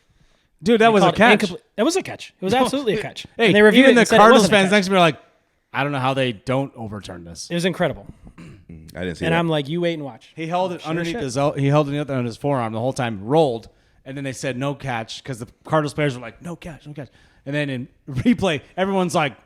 Dude, that was a Called catch. incomplete- That was a catch. It was absolutely a catch. Hey, And they reviewed even it the and said it Cardinals wasn't a fans catch. next to me are like, I don't know how they don't overturn this. It was incredible. I didn't see And that. I'm like, you wait and watch. He held it underneath shit. his. He held it on his forearm the whole time. Rolled, and then they said no catch because the Cardinals players were like, no catch, no catch. And then in replay, everyone's like,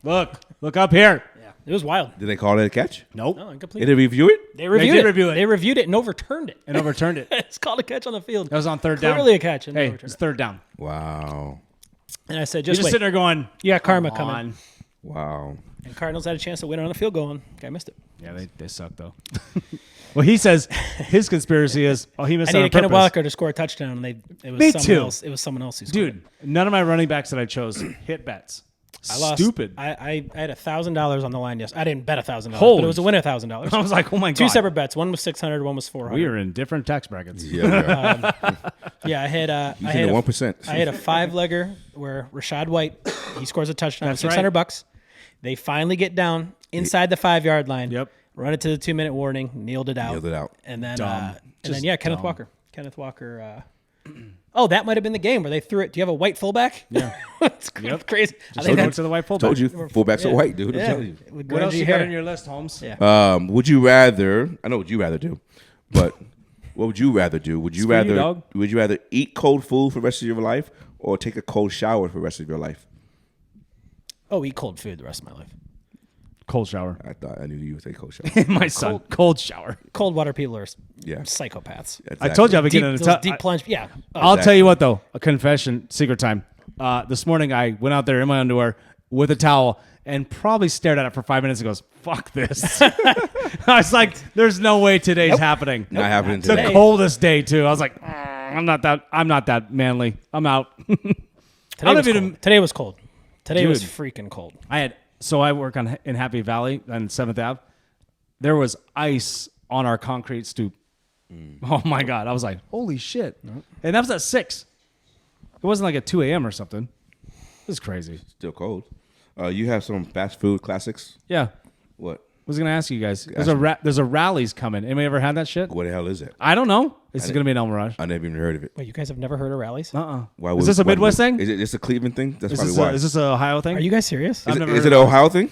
look up here. Yeah, it was wild. Did they call it a catch? Nope. No, Did incomplete. they review it? They reviewed did it. review it. They reviewed it and overturned it. And overturned it. It's called a catch on the field. That was on third down. Clearly a catch. And they Hey, overturned it's it. third down. Wow. And I said, You're just just wait. sitting there going, You got karma come coming. on. Wow. And Cardinals had a chance to win it on a field goal, and guy missed it. Yeah, they suck though. Well, he says his conspiracy is, he missed I it on needed Kenneth purpose. Walker to score a touchdown, and it was Me someone too. else. It was someone else who scored. Dude, none of my running backs that I chose hit bets. I lost. Stupid. I had $1,000 on the line. Yes, I didn't bet $1,000, but Holy it was a win of $1,000. I was like, oh my god. Two separate bets. One was 600. One was 400. We are in different tax brackets. Yeah. Yeah, I had. He's I in had the a, 1%. I had a 5-legger where Rashad White he scores a touchdown. That's right. $600. They finally get down inside the 5-yard line. Yep. Run it to the 2-minute warning. Nailed it out. Nailed it out. And then, Dumb. Just Kenneth dumb. Walker. Kenneth Walker. Oh, that might have been the game where they threw it. Do you have a white fullback? Yeah. It's Yep. crazy. I Just think go that's to the white fullback. Told you, fullbacks are white, dude. I'm telling you. with What else grungy you got hair. on your list, Holmes? Yeah. Would you rather? I know what you rather do, but what would you rather do? Would you Screw you, rather? dog. Would you rather eat cold food for the rest of your life or take a cold shower for the rest of your life? Oh, eat cold food the rest of my life. Cold shower. I knew you would say cold shower. My son. Cold shower. Cold water people are Yeah. psychopaths. I told you I would Deep, get in a those deep plunge. Yeah. Oh, I'll tell you what though, a confession, secret time. This morning I went out there in my underwear with a towel and probably stared at it for 5 minutes and goes, fuck this. I was like, there's no way today's happening. Not happening The today. coldest day too. I was like, I'm not that manly. I'm out. today was cold. Today was cold. Today was Dude. freaking cold. I work in Happy Valley on 7th Ave. There was ice on our concrete stoop. Oh my God. I was like, holy shit. And that was at 6. It wasn't like at 2 a.m. or something. It was crazy. Still cold. You have some fast food classics. Yeah. What? I was going to ask you guys. There's a Rallies coming. Anybody ever had that shit? What the hell is it? I don't know. This is going to be an El Mirage. I never even heard of it. Wait, you guys have never heard of rallies? Why Is this a Midwest thing? Is it just a Cleveland thing? That's Is probably this, why. is this an Ohio thing? Are you guys serious? Is never it heard an of it. Ohio thing?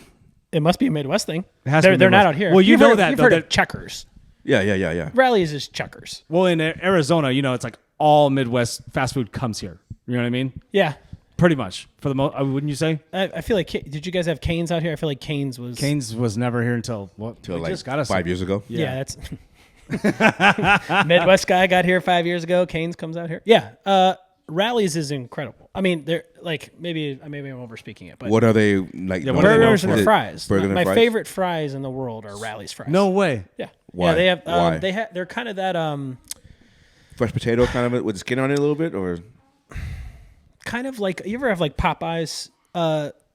It must be a Midwest thing. It has to be They're not Midwest. out here. Well, you You've know heard, that, You've though, heard that- of checkers. Yeah. Rallies is checkers. Well, in Arizona, it's like all Midwest fast food comes here. You know what I mean? Yeah. Pretty much. For the most, wouldn't you say? I feel like, did you guys have Canes out here? I feel like Canes was. Canes was never here until what? Till We like just got us 5 years ago. Yeah, that's. Midwest guy got here 5 years ago. Canes comes out here. Yeah. Rallies is incredible. I mean, they're like, maybe I'm overspeaking it, but What are they like? Yeah, what are they known burgers for? and Is it fries. burger and My fries? favorite fries in the world are Rallies fries. No way. Yeah. Why? Yeah, they have. Why? They're kind of that. Fresh potato kind of with the skin on it a little bit, or Kind of like, you ever have like Popeyes,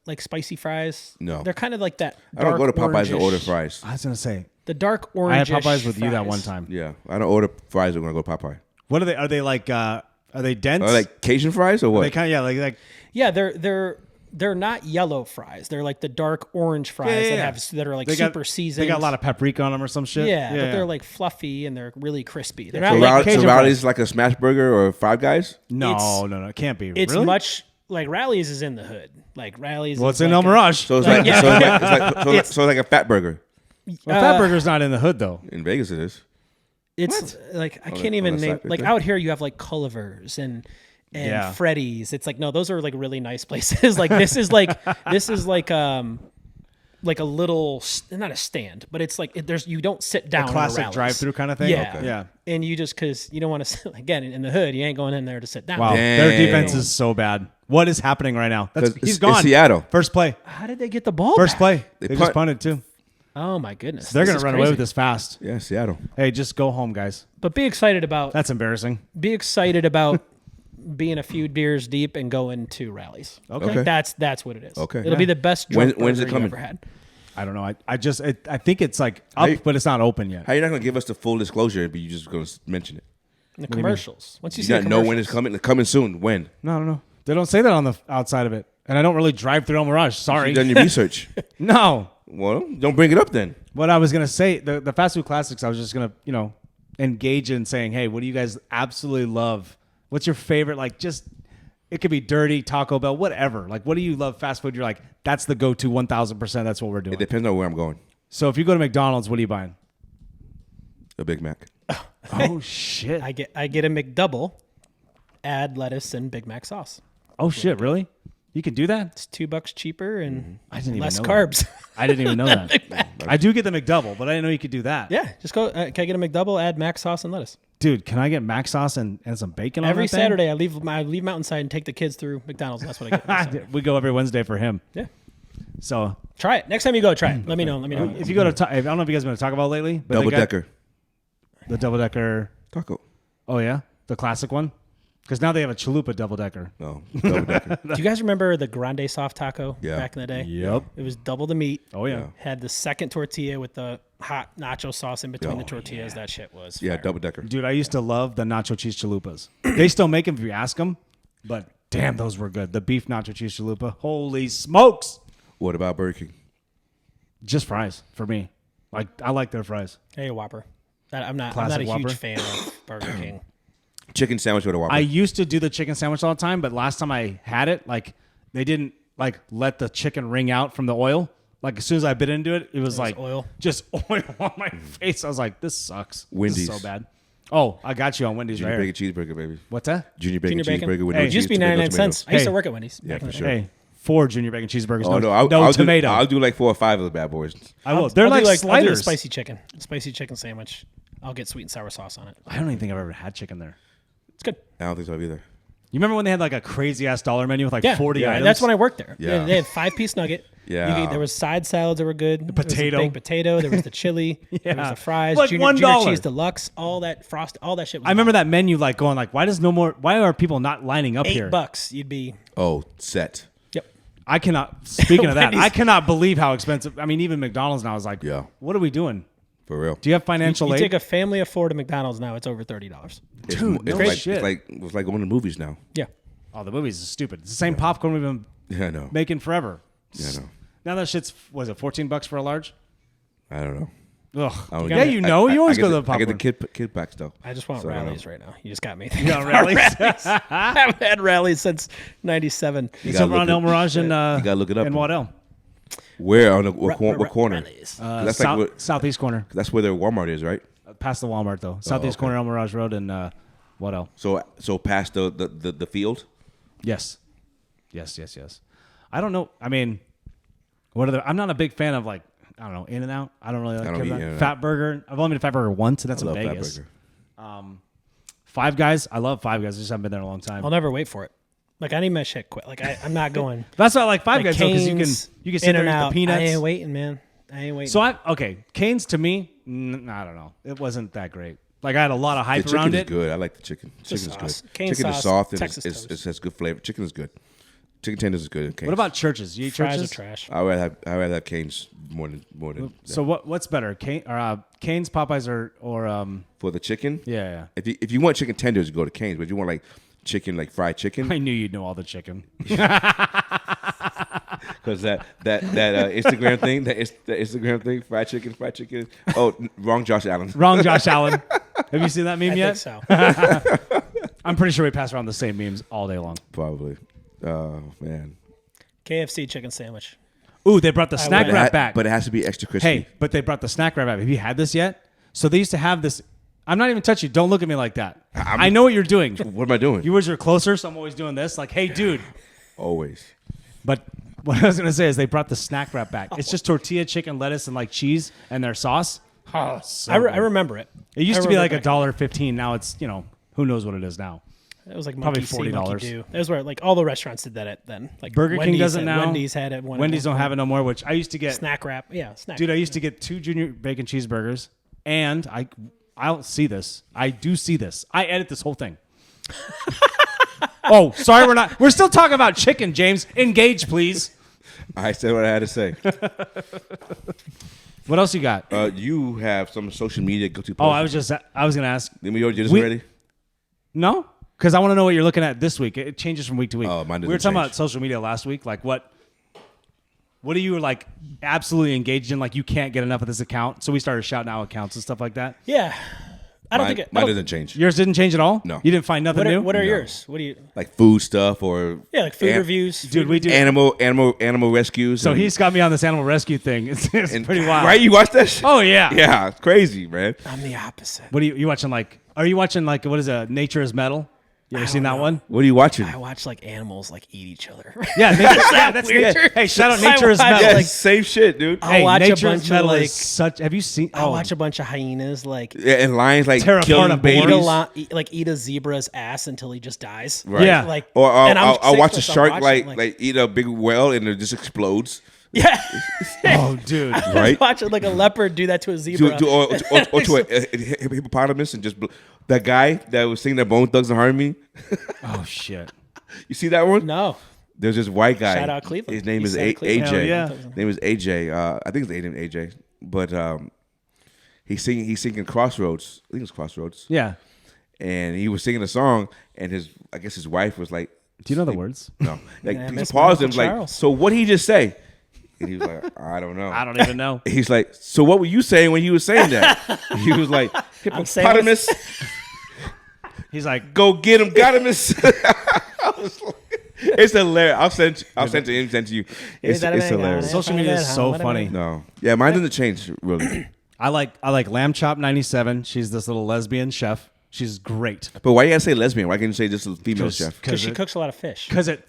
like spicy fries? No. They're kind of like that. I don't go to dark Popeyes and order orange-ish- fries. I was gonna say The dark I orange. had Popeyes with you that one time. Yeah, I don't order fries when I go to Popeye. What are they? Are they like? Are they dense? Are they like Cajun fries or what? They kind of like. Yeah, they're not yellow fries. They're like the dark orange fries that are like They super got, seasoned. They got a lot of paprika on them or some shit. yeah, but they're like fluffy and they're really crispy. They're so not like Cajun Rowdy's like a smash burger or Five Guys? no, it can't be. it's really? much like Rallies is in the hood. Like Rallies. Well, is it's in like El Mirage. So it's like, Yeah. so it's like a fat burger. Well, Fat Burger's not in the hood though. In Vegas, it is. It's like I On can't the even side name. right Like there. out here, you have like Culver's and Yeah. Freddy's. It's like no, those are like really nice places. Like this is like a little not a stand, but it's like there's you don't sit down. in a Classic Rallies. drive-through kind of thing. Yeah, Okay. Yeah. And you just because you don't want to again in the hood, you ain't going in there to sit down. Wow, Dang. their defense is so bad. What is happening right now? 'Cause He's it's gone. Seattle. First play. How did they get the ball? First back? play. They They punt. just punted too. Oh my goodness, They're This gonna is run away crazy. with this fast. Yeah, Seattle. Hey, just go home, guys. But be excited about That's embarrassing. being a few beers deep and going to Rallies. Okay. That's what it is. Okay. It'll be the best drunk When's it burger coming? you ever had. I don't know. I think it's like up, Hey. but it's not open yet. How you not gonna give us the full disclosure, but you just gonna mention it? The commercials. Once you You see not the know when it's commercials. coming. It's coming soon. When? No, I don't know. They don't say that on the outside of it, and I don't really drive through El Mirage. Sorry. You done your research. No. Well, don't bring it up then. What I was gonna say, the fast food classics. I was just gonna engage in saying, hey, what do you guys absolutely love? What's your favorite? Like, just it could be dirty Taco Bell, whatever. Like, what do you love fast food? You're like, that's the go-to 1,000%. That's what we're doing. It depends on where I'm going. So if you go to McDonald's, what are you buying? A Big Mac. Oh shit! I get a McDouble, add lettuce and Big Mac sauce. Oh shit! Really? You can do that? It's $2 cheaper and I didn't even less know carbs. I didn't even know that. I do get the McDouble, but I didn't know you could do that. Yeah, just go. Can I get a McDouble? Add mac sauce and lettuce. Dude, can I get mac sauce and some bacon on Every that thing? Saturday, I leave Mountainside and take the kids through McDonald's. That's what I get. We go every Wednesday for him. Yeah, So try it next time you go. Try it. Let me know. if you go to, I don't know if you guys been to Taco Bell lately, but Double they got decker. the double decker. Taco. Oh yeah, the classic one. Because now they have a chalupa double decker. No. Double decker. Do you guys remember the Grande soft taco Yeah. back in the day? Yep. It was double the meat. Oh yeah. Yeah. Had the second tortilla with the hot nacho sauce in between the tortillas. That shit was Yeah, fire. double decker. Dude, I used to love the nacho cheese chalupas. They still make them if you ask them, but damn, those were good. The beef nacho cheese chalupa. Holy smokes! What about Burger King? Just fries for me. Like I like their fries. Hey, Whopper. I'm not Classic a Whopper? huge fan of Burger King. Chicken sandwich with a Whopper. I used to do the chicken sandwich all the time, but last time I had it, like they didn't like let the chicken wring out from the oil. Like as soon as I bit into it, it was like oil? just oil on my face. I was like, this sucks. Wendy's. This is so bad. Oh, I got you on Wendy's Junior right here. bacon cheeseburger, baby. What's that? Junior bacon Junior bacon. cheeseburger with Hey, no it cheese. Used to be tomato, 99 cents. I used to Hey. work at Wendy's. Yeah, back in for the sure. day. Hey, 4 junior bacon cheeseburgers. Oh, no, I'll tomato. I'll do like 4 or 5 of the bad boys. I will. They're like I'll do sliders. the spicy chicken sandwich. I'll get sweet and sour sauce on it. I don't even think I've ever had chicken there. It's good. I don't think so either. You remember when they had like a crazy ass dollar menu with like Yeah, 40 items? That's when I worked there. Yeah. They had 5-piece nugget. Yeah. There was side salads that were good. The potato. baked potato. There was the chili. There was Yeah. the fries. Like junior $1. cheese deluxe. All that frost. All that shit. Was I remember that menu like going like, why are people not lining up here? $8. You'd be. Oh, set. Yep. I cannot. Speaking of that, Wendy's. I cannot believe how expensive. I mean, even McDonald's now is like, Yeah. what are we doing? For real. Do you have financial You aid? take a family of 4 to McDonald's now, it's over $30. Dude, no like, shit. It's like going to movies now. Yeah. Oh, the movies is stupid. It's the same popcorn we've been Yeah, I know. making forever. Yeah, I know. Now that shit's was it $14 for a large? I don't know. Ugh. I don't Yeah, get it. you know. You always I go get to the I popcorn. get the kid packs though. I just want So I don't rallies know. right now. You just got me. You got rallies? I haven't had rallies since 97. It's gotta over look on it- El Mirage and You gotta look it up. and Waddell. Where on the what corner? Rallies. That's South, like what, southeast corner. that's where their Walmart is, right? Past the Walmart though. Southeast okay. corner, El Mirage Road and Waddell. So past the field. Yes. I don't know. I mean, what are the? I'm not a big fan of like I don't know In-N-Out. I don't really like I don't eat that. In-N-Out. Fat Burger. I've only been to Fat Burger once, and that's I in love Fat Vegas. Burger. Five Guys. I love Five Guys. I just haven't been there in a long time. I'll never wait for it. Like, I need my shit quick. Like, I'm not going. That's why I like Five Like Guys though, because Cane's, you can sit there and eat In-N-Out. the peanuts. I ain't waiting, man. I ain't waiting. So Cane's to me, I don't know. It wasn't that great. Like I had a lot of The hype chicken around is it. good. I like the chicken. Chicken is sauce. good. Cane Chicken is sauce, soft and Texas it toast. has good flavor. Chicken is good. Chicken tenders is good. In Cane's. What about churches? You eat Fries churches? are trash. I would have Cane's more than So what's better, Cane's, Popeyes, or for the chicken. yeah? If you want chicken tenders, you go to Cane's. But if you want like chicken, like fried chicken, I knew you'd know all the chicken. because that Instagram thing, the Instagram thing, fried chicken. Oh, wrong, Josh Allen. Wrong, Josh Allen. Have you seen that meme I yet? think so. I'm pretty sure we pass around the same memes all day long. Probably. Oh man. KFC chicken sandwich. Ooh, they brought the snack But it, wrap back. but it has to be extra crispy. Hey, but they brought the snack wrap back. Have you had this yet? So they used to have this. I'm not even touching you. Don't look at me like that. I know what you're doing. What am I doing? Yours are closer, so I'm always doing this. Like, hey, dude. Always. But what I was gonna say is they brought the snack wrap back. It's just tortilla, chicken, lettuce, and like cheese and their sauce. Oh, so I good. remember it. It used I to be like remember $1.15. Now it's who knows what it is now. It was like Probably Monkey See, Monkey $40. Do. That was where like all the restaurants did that at then. Like Burger King Wendy's doesn't had- now. Wendy's had it. Wendy's don't have it no more. Which I used to get. Snack wrap. Yeah, snack. Dude, I wrap. used to get 2 junior bacon cheeseburgers, and I don't see this. I do see this. I edit this whole thing. Oh, sorry, we're still talking about chicken, James. Engage, please. I said what I had to say. What else you got? You have some social media guilty Oh, pleasures. I was gonna ask. Did we already do this We- already? No, because I want to know what you're looking at this week. It changes from week to week. Oh, mine we were doesn't talking change. about social media last week. Like what are you like absolutely engaged in? Like you can't get enough of this account. So we started shouting out accounts and stuff like that. Yeah. I don't Mine, think it. mine I don't- doesn't change. Yours didn't change at all. No. You didn't find nothing new. What are yours? What do you? Like food stuff or Yeah, like food an- reviews. Dude, we do. animal rescues. So and- he's got me on this animal rescue thing. It's and- pretty wild. Right? You watch that shit? Oh yeah. Yeah, it's crazy, man. I'm the opposite. What are you watching? Like, are you watching like what is it? Nature is Metal. You ever seen that one? What are you watching? I watch like animals like eat each other. Yeah, that's weird? nature. Hey, shout out I Nature is watch, Metal. Yeah, like- same shit, dude. I'll Hey, watch a Nature bunch is of Metal like. is such. Have you seen? I'll Oh, watch a bunch of hyenas like Yeah, and lions like Tear apart killing a boar. babies. eat a zebra's ass until he just dies. Right. Yeah. Like Or and I'm I'll watch a sick, so I'm shark watching, like eat a big whale and it just explodes. yeah. oh, dude. Right? Watching like a leopard do that to a zebra. Or to a hippopotamus and just that guy that was singing that Bone Thugs and Harmony. Oh shit. You see that one? No. There's this white guy. Shout out Cleveland. His name East is side of Cleveland. Hell AJ. yeah. His name is AJ. I think his name is AJ. But he's singing Crossroads. I think it's Crossroads. Yeah. And he was singing a song, and I guess his wife was like, Do you know the words? no, like Yeah, he Miss paused him, Michael like, Charles. so what did he just say? And he was like, I don't know. I don't even know. He's like, so what were you saying when you were saying that? He was like, saying hippopotamus, He's like, go get him, got him. I was like, it's hilarious. I'll send to him, send to you. It's hilarious. Social media is so funny. No, yeah, mine doesn't change really. I like Lamb Chop 97. She's this little lesbian chef. She's great. But why you gotta say lesbian? Why can't you say just a female chef? Because she cooks a lot of fish. Because it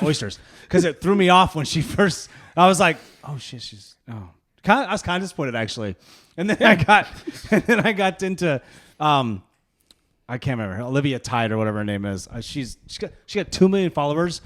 oysters. Because it threw me off when she first. I was like, oh shit, she's I was kind of disappointed actually, and then I got into I can't remember her, Olivia Tide or whatever her name is. She got 2 million followers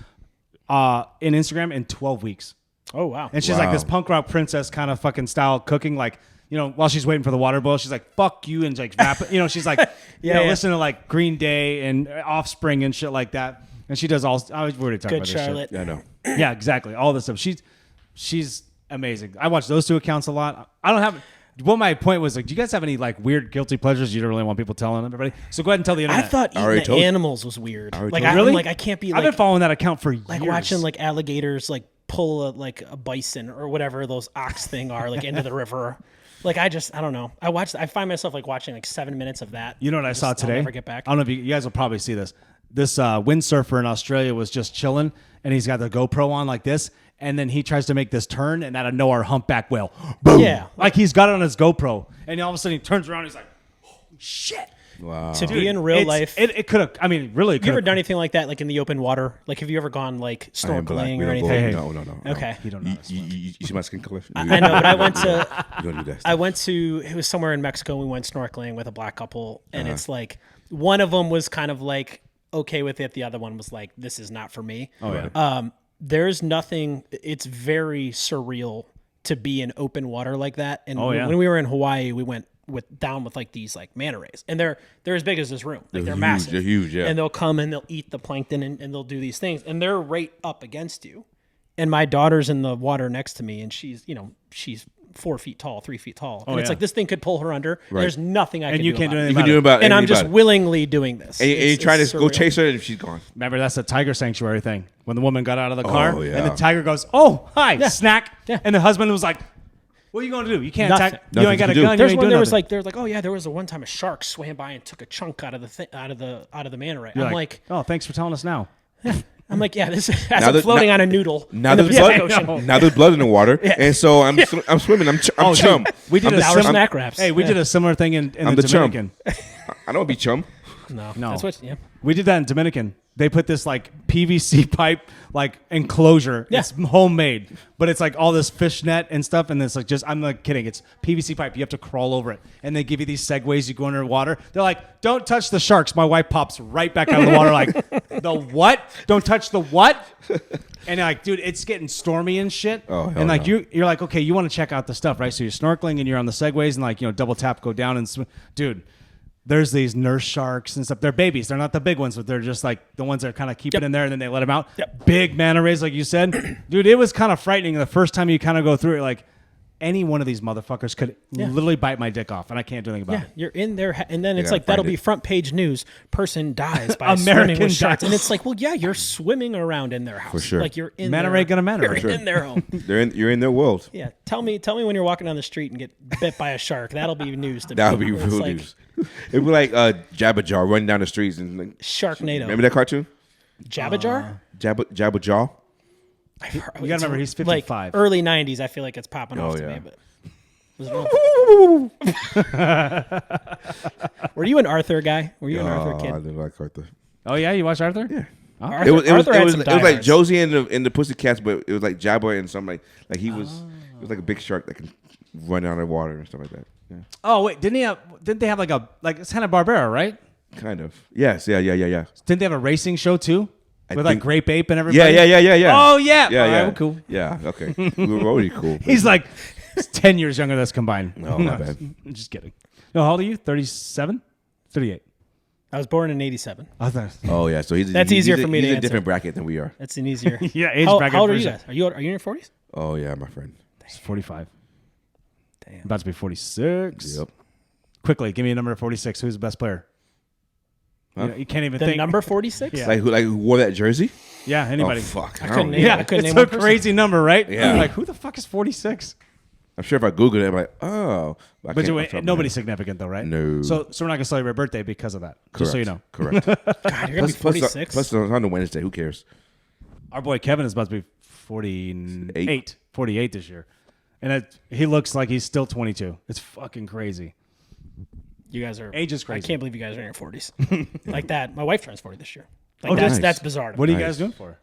in Instagram in 12 weeks, Oh wow. and she's like Wow. this punk rock princess kind of fucking style cooking like. While she's waiting for the water boil, she's like, fuck you, and like rap it. She's like, Yeah. listening to like Green Day and Offspring and shit like that. And she does all. We've already talked Good about this Charlotte. Yeah, I know. shit. Yeah, exactly. All this stuff. She's amazing. I watch those two accounts a lot. I don't have. What my point was, like, do you guys have any like weird guilty pleasures you don't really want people telling everybody? So go ahead and tell the I internet. thought already eating told the you. animals was weird. already Like told you. Really? I'm like I can't be I've been like following that account for years. watching like alligators like pull a bison or whatever those ox thing are like into the river. Like I don't know. I find myself like watching like 7 minutes of that. You know what I saw today? I'll never get back. I don't know if you guys will probably see this. This windsurfer in Australia was just chilling, and he's got the GoPro on like this, and then he tries to make this turn, and out of nowhere, humpback whale, boom! Yeah. Like he's got it on his GoPro, and all of a sudden he turns around, and he's like, "Holy shit!" Wow. To be in real life. it could have. I mean, really, You ever done anything like that, like in the open water? Like, have you ever gone like I am black. snorkeling We or don't go- anything? No. Okay. You don't know. You see my skin color? I know, but I went to You don't do that. I went to it was somewhere in Mexico. We went snorkeling with a black couple, and Uh-huh. it's like one of them was kind of like okay with it. The other one was like, this is not for me. Oh yeah. There's nothing. It's very surreal to be in open water like that. And Oh, yeah. when we were in Hawaii, we went down with like these like manta rays, and they're as big as this room. Like they're huge. massive. They're huge, yeah. And they'll come and they'll eat the plankton and they'll do these things, and they're right up against you. And my daughter's in the water next to me, and she's 4 feet tall, 3 feet tall, and it's yeah. like this thing could pull her under. There's nothing I can do. you can't do about it. anything You can do about And I'm anything just about it. willingly doing this. And you It's try to go surreal. chase her, and she's gone. Remember, that's the tiger sanctuary thing. When the woman got out of the car, yeah. and the tiger goes, "Oh, hi, snack," Yeah. and the husband was like, "What are you going to do? You can't Nothing. attack. You ain't Nothing got to a do. gun. You There's ain't one. doing There was nothing." like, there was a one time a shark swam by and took a chunk out of the manta ray. You're I'm like, "Oh, thanks for telling us now." yeah, this is Now as I'm that- floating now- on a noodle Now in the there's Pacific blood. Ocean. Now there's blood in the water, and so I'm swimming. I'm Oh, chum. dude, we did I'm a the- Our similar snack wraps. Hey, we Yeah. did a similar thing in I'm the the chum. Dominican. I don't be chum. No, No. that's what. Yeah, We did that in Dominican. They put this like PVC pipe like enclosure. Yeah. It's homemade, but it's like all this fish net and stuff. And it's like I'm not kidding. It's PVC pipe. You have to crawl over it, and they give you these segways. You go underwater. They're like, "Don't touch the sharks." My wife pops right back out of the water. Like, the what? Don't touch the what? And like, dude, it's getting stormy and shit. Oh, hell and like no. you're like, okay, you want to check out the stuff, right? So you're snorkeling and you're on the segways and like double tap, go down and swim. Dude. There's these nurse sharks and stuff. They're babies. They're not the big ones, but they're just like the ones that kind of keep it in there and then they let them out. Yep. Big manta rays, like you said. Dude, it was kind of frightening the first time you kind of go through it. Like, any one of these motherfuckers could literally bite my dick off, and I can't do anything about yeah. it. You're in there, and then it's gotta like that'll find be it. front page news. Person dies by American swimming with sharks, dies. and it's like, well, yeah, you're swimming around in their house For sure. Like you're in Manta their, ray gonna manta you're ray. For in their home. You're in their world. Yeah, tell me when you're walking down the street and get bit by a shark. That'll be news to That would me. be It's real like news. It'd be like Jabba Jaw running down the streets and like, Sharknado. remember that cartoon? Jabba Jar? Jabba Jaw. You gotta remember, he's 55. Like early '90s. I feel like it's popping off to yeah. me, but. Was it Were you an Arthur guy? Were you an Arthur I kid? didn't like Arthur. Oh yeah, you watched Arthur? Yeah. Arthur, It was Arthur had some like diehards. Josie and the Pussycats, but it was like Jabba and something like he was. It was like a big shark that can run out of water and stuff like that. Yeah, Oh wait, didn't they have like it's Hanna Barbera, right? kind of. Yes. Yeah. Didn't they have a racing show too? I With like think- Grape Ape and everybody? Yeah. Oh yeah. Yeah. All right, Yeah. well, cool. Yeah. Okay. We were already cool. He's like 10 years younger than us combined. No, my bad. I'm just kidding. No, how old are you? 37? 38. I was born in '87. I thought, Oh yeah. So That's easier for me to He's a answer. different bracket than we are. That's an easier. yeah, age How, bracket. how old are for you sure. guys? Are you in your 40s? Oh yeah, my friend. He's 45. Damn. About to be 46. Yep. Quickly, give me a number of 46. Who's the best player? Huh? You can't even The think. number 46? Yeah. Like who wore that jersey? Yeah, anybody. Oh fuck. I don't couldn't know. name Yeah, I couldn't it's name a one person. crazy number, right? Yeah. Like, who the fuck is 46? I'm sure if I Google it, I'm like, oh. I But can't- wait, off the top of my nobody's head. significant, though, right? No. So we're not going to celebrate your birthday because of that. Just so you know. Correct. God, you're going to be 46? Plus, it's on a Wednesday. Who cares? Our boy Kevin is about to be 48 this year. And he looks like he's still 22. It's fucking crazy. You guys are. Age is crazy. I can't believe you guys are in your 40s. Like that. My wife turns 40 this year. Like Oh, that's, nice. that's bizarre. to What are me. you guys doing for her?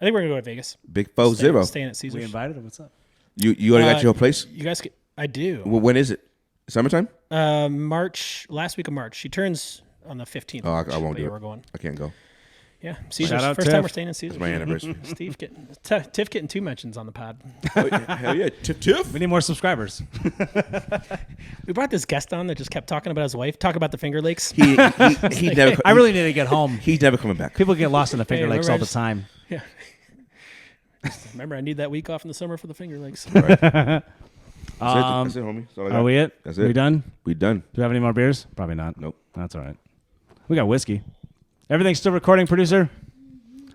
I think we're going to go to Vegas. Big 4-0. Staying at We Caesars. invited him. What's up? You already got your place? You guys, I do. Well, when is it? Summertime? March, last week of March. She turns on the 15th. Oh, I of March, won't but do yeah, it. We're going. I can't go. Yeah, Caesar's Shout out first time Tiff. we're staying in Caesar's. It's my anniversary. Steve getting Tiff getting 2 mentions on the pod. Oh, hell yeah, Tiff. We need more subscribers. We brought this guest on that just kept talking about his wife, talk about the Finger Lakes. He never. I really need to get home. He's never coming back. People get lost in the Finger Hey, Lakes remember all I the just- time. Yeah. Remember, I need that week off in the summer for the Finger Lakes. That's it, homie. That's all I got. Are we it? That's it. We done? We done. Do we have any more beers? Probably not. Nope. That's all right. We got whiskey. Everything's still recording, producer?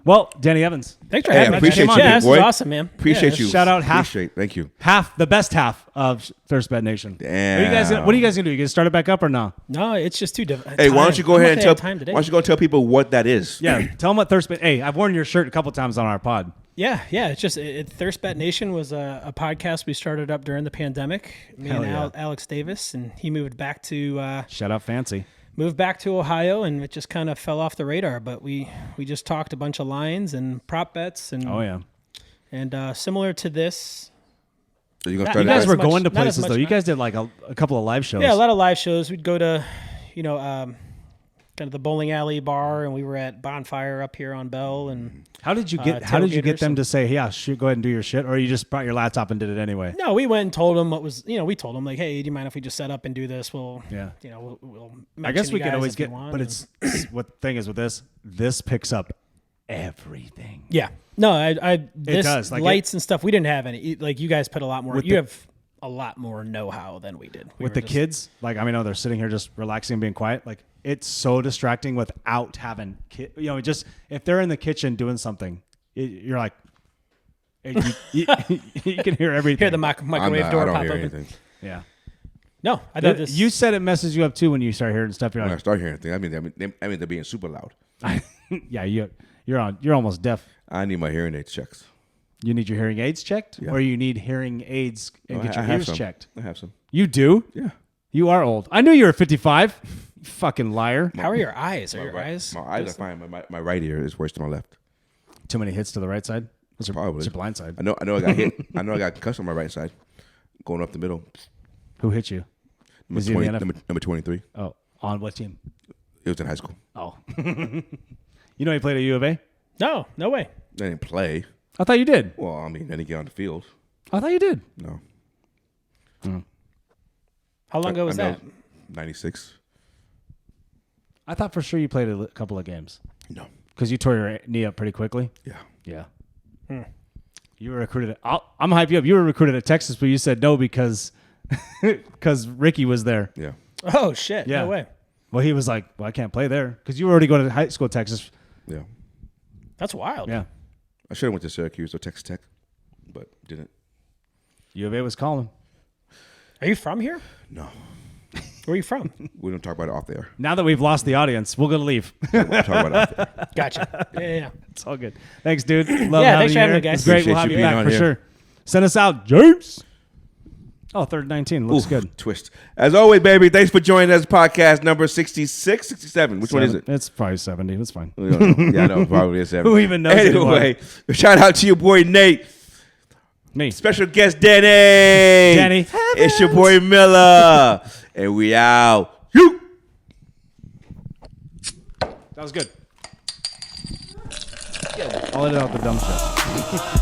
Well, Danny Evans. Thanks for Hey, I having me. appreciate Yeah, you, this boy. is awesome, man. Appreciate Yeah, you. Shout out half. Appreciate. Thank you. The best half of Thirst Bet Nation. Damn. What are you guys gonna do? You gonna start it back up or no? No, it's just too difficult. Hey, why don't you go ahead and tell? time today. Why don't you go tell people what that is? Yeah. Tell them what Thirst Bet. Hey, I've worn your shirt a couple times on our pod. Yeah. It's just Thirst Bet Nation was a podcast we started up during the pandemic. Me Hell and yeah. Alex Davis, and he moved back to Shout out Fancy. Ohio, and it just kind of fell off the radar. But we just talked a bunch of lines and prop bets, and Oh yeah. and similar to this. So you gonna Not- start You that? guys were much- going to not as places much, though. You huh? guys did like a couple of live shows. Yeah, a lot of live shows. We'd go to, kind of the bowling alley bar, and we were at Bonfire up here on Bell, and How did you get them tailgaters to say, "Yeah, go ahead and do your shit," or you just brought your laptop and did it anyway? no, we went and told them what was, we told them like, hey, do you mind if we just set up and do this? We'll, Yeah. we'll I guess mention we you can guys always if you get, want, but and- it's what thing is with this. This picks up everything. yeah, no, I this does, like lights and stuff. We didn't have any. Like you guys put a lot more. With You the- have a lot more know-how than we did. We With were the just- kids, like I mean, they're sitting here just relaxing and being quiet. Like it's so distracting without having just if they're in the kitchen doing something, you're like, you can hear everything. hear the microwave door I don't pop hear open. anything. Yeah. No, I thought this. You said it messes you up too when you start hearing stuff. You're When I like, start hearing anything, I mean they're being super loud. yeah, you're almost deaf. I need my hearing aids checked. You need your hearing aids checked, Yeah. or you need hearing aids and get your have ears some. checked. I have some. You do? Yeah. You are old. I knew you were 55. You fucking liar. How are your eyes? Are your right, eyes? My eyes are fine. My right ear is worse than my left. Too many hits to the right side? What's your, Probably. what's your blind side? I know. I got hit. I know. I got concussed on my right side, going up the middle. Who hit you? Number Is he in the 20. NFL? Number 23. Oh, on what team? It was in high school. Oh. You know he played at U of A? No, no way. I didn't play. I thought you did. Well, I mean, I didn't get on the field. I thought you did. No. How long ago was I know that? 96. I thought for sure you played a couple of games No. because you tore your knee up pretty quickly. Yeah. Yeah. You were recruited. I'm gonna hype you up. You were recruited at Texas, but you said no because Ricky was there. Yeah. Oh shit! Yeah. No way. Well, he was like, "Well, I can't play there because you were already going to high school at Texas." Yeah. That's wild. Yeah. I should have went to Syracuse or Texas Tech, but didn't. U of A was calling. Are you from here? No. Where are you from? We don't talk about it off there. Now that we've lost the audience, we're gonna leave. We'll talk about it off there. Gotcha. Yeah. It's all good. Thanks, dude. Love Yeah, having thanks for you having here. me, guys. It's great. Appreciate We'll have you you being back on for here. sure. Send us out, James. Oh, 3rd and 19. Looks Ooh, good. Twist. As always, baby, thanks for joining us. Podcast number 66, 67. Which one is it? It's probably 70. That's fine. We don't know. Yeah, I know. Probably is 70. Who even knows Anyway, shout out to your boy Nate. Me. Special guest Danny. Danny. It's your boy Miller. And we out. You. That was good. I'll edit out the dumb shit.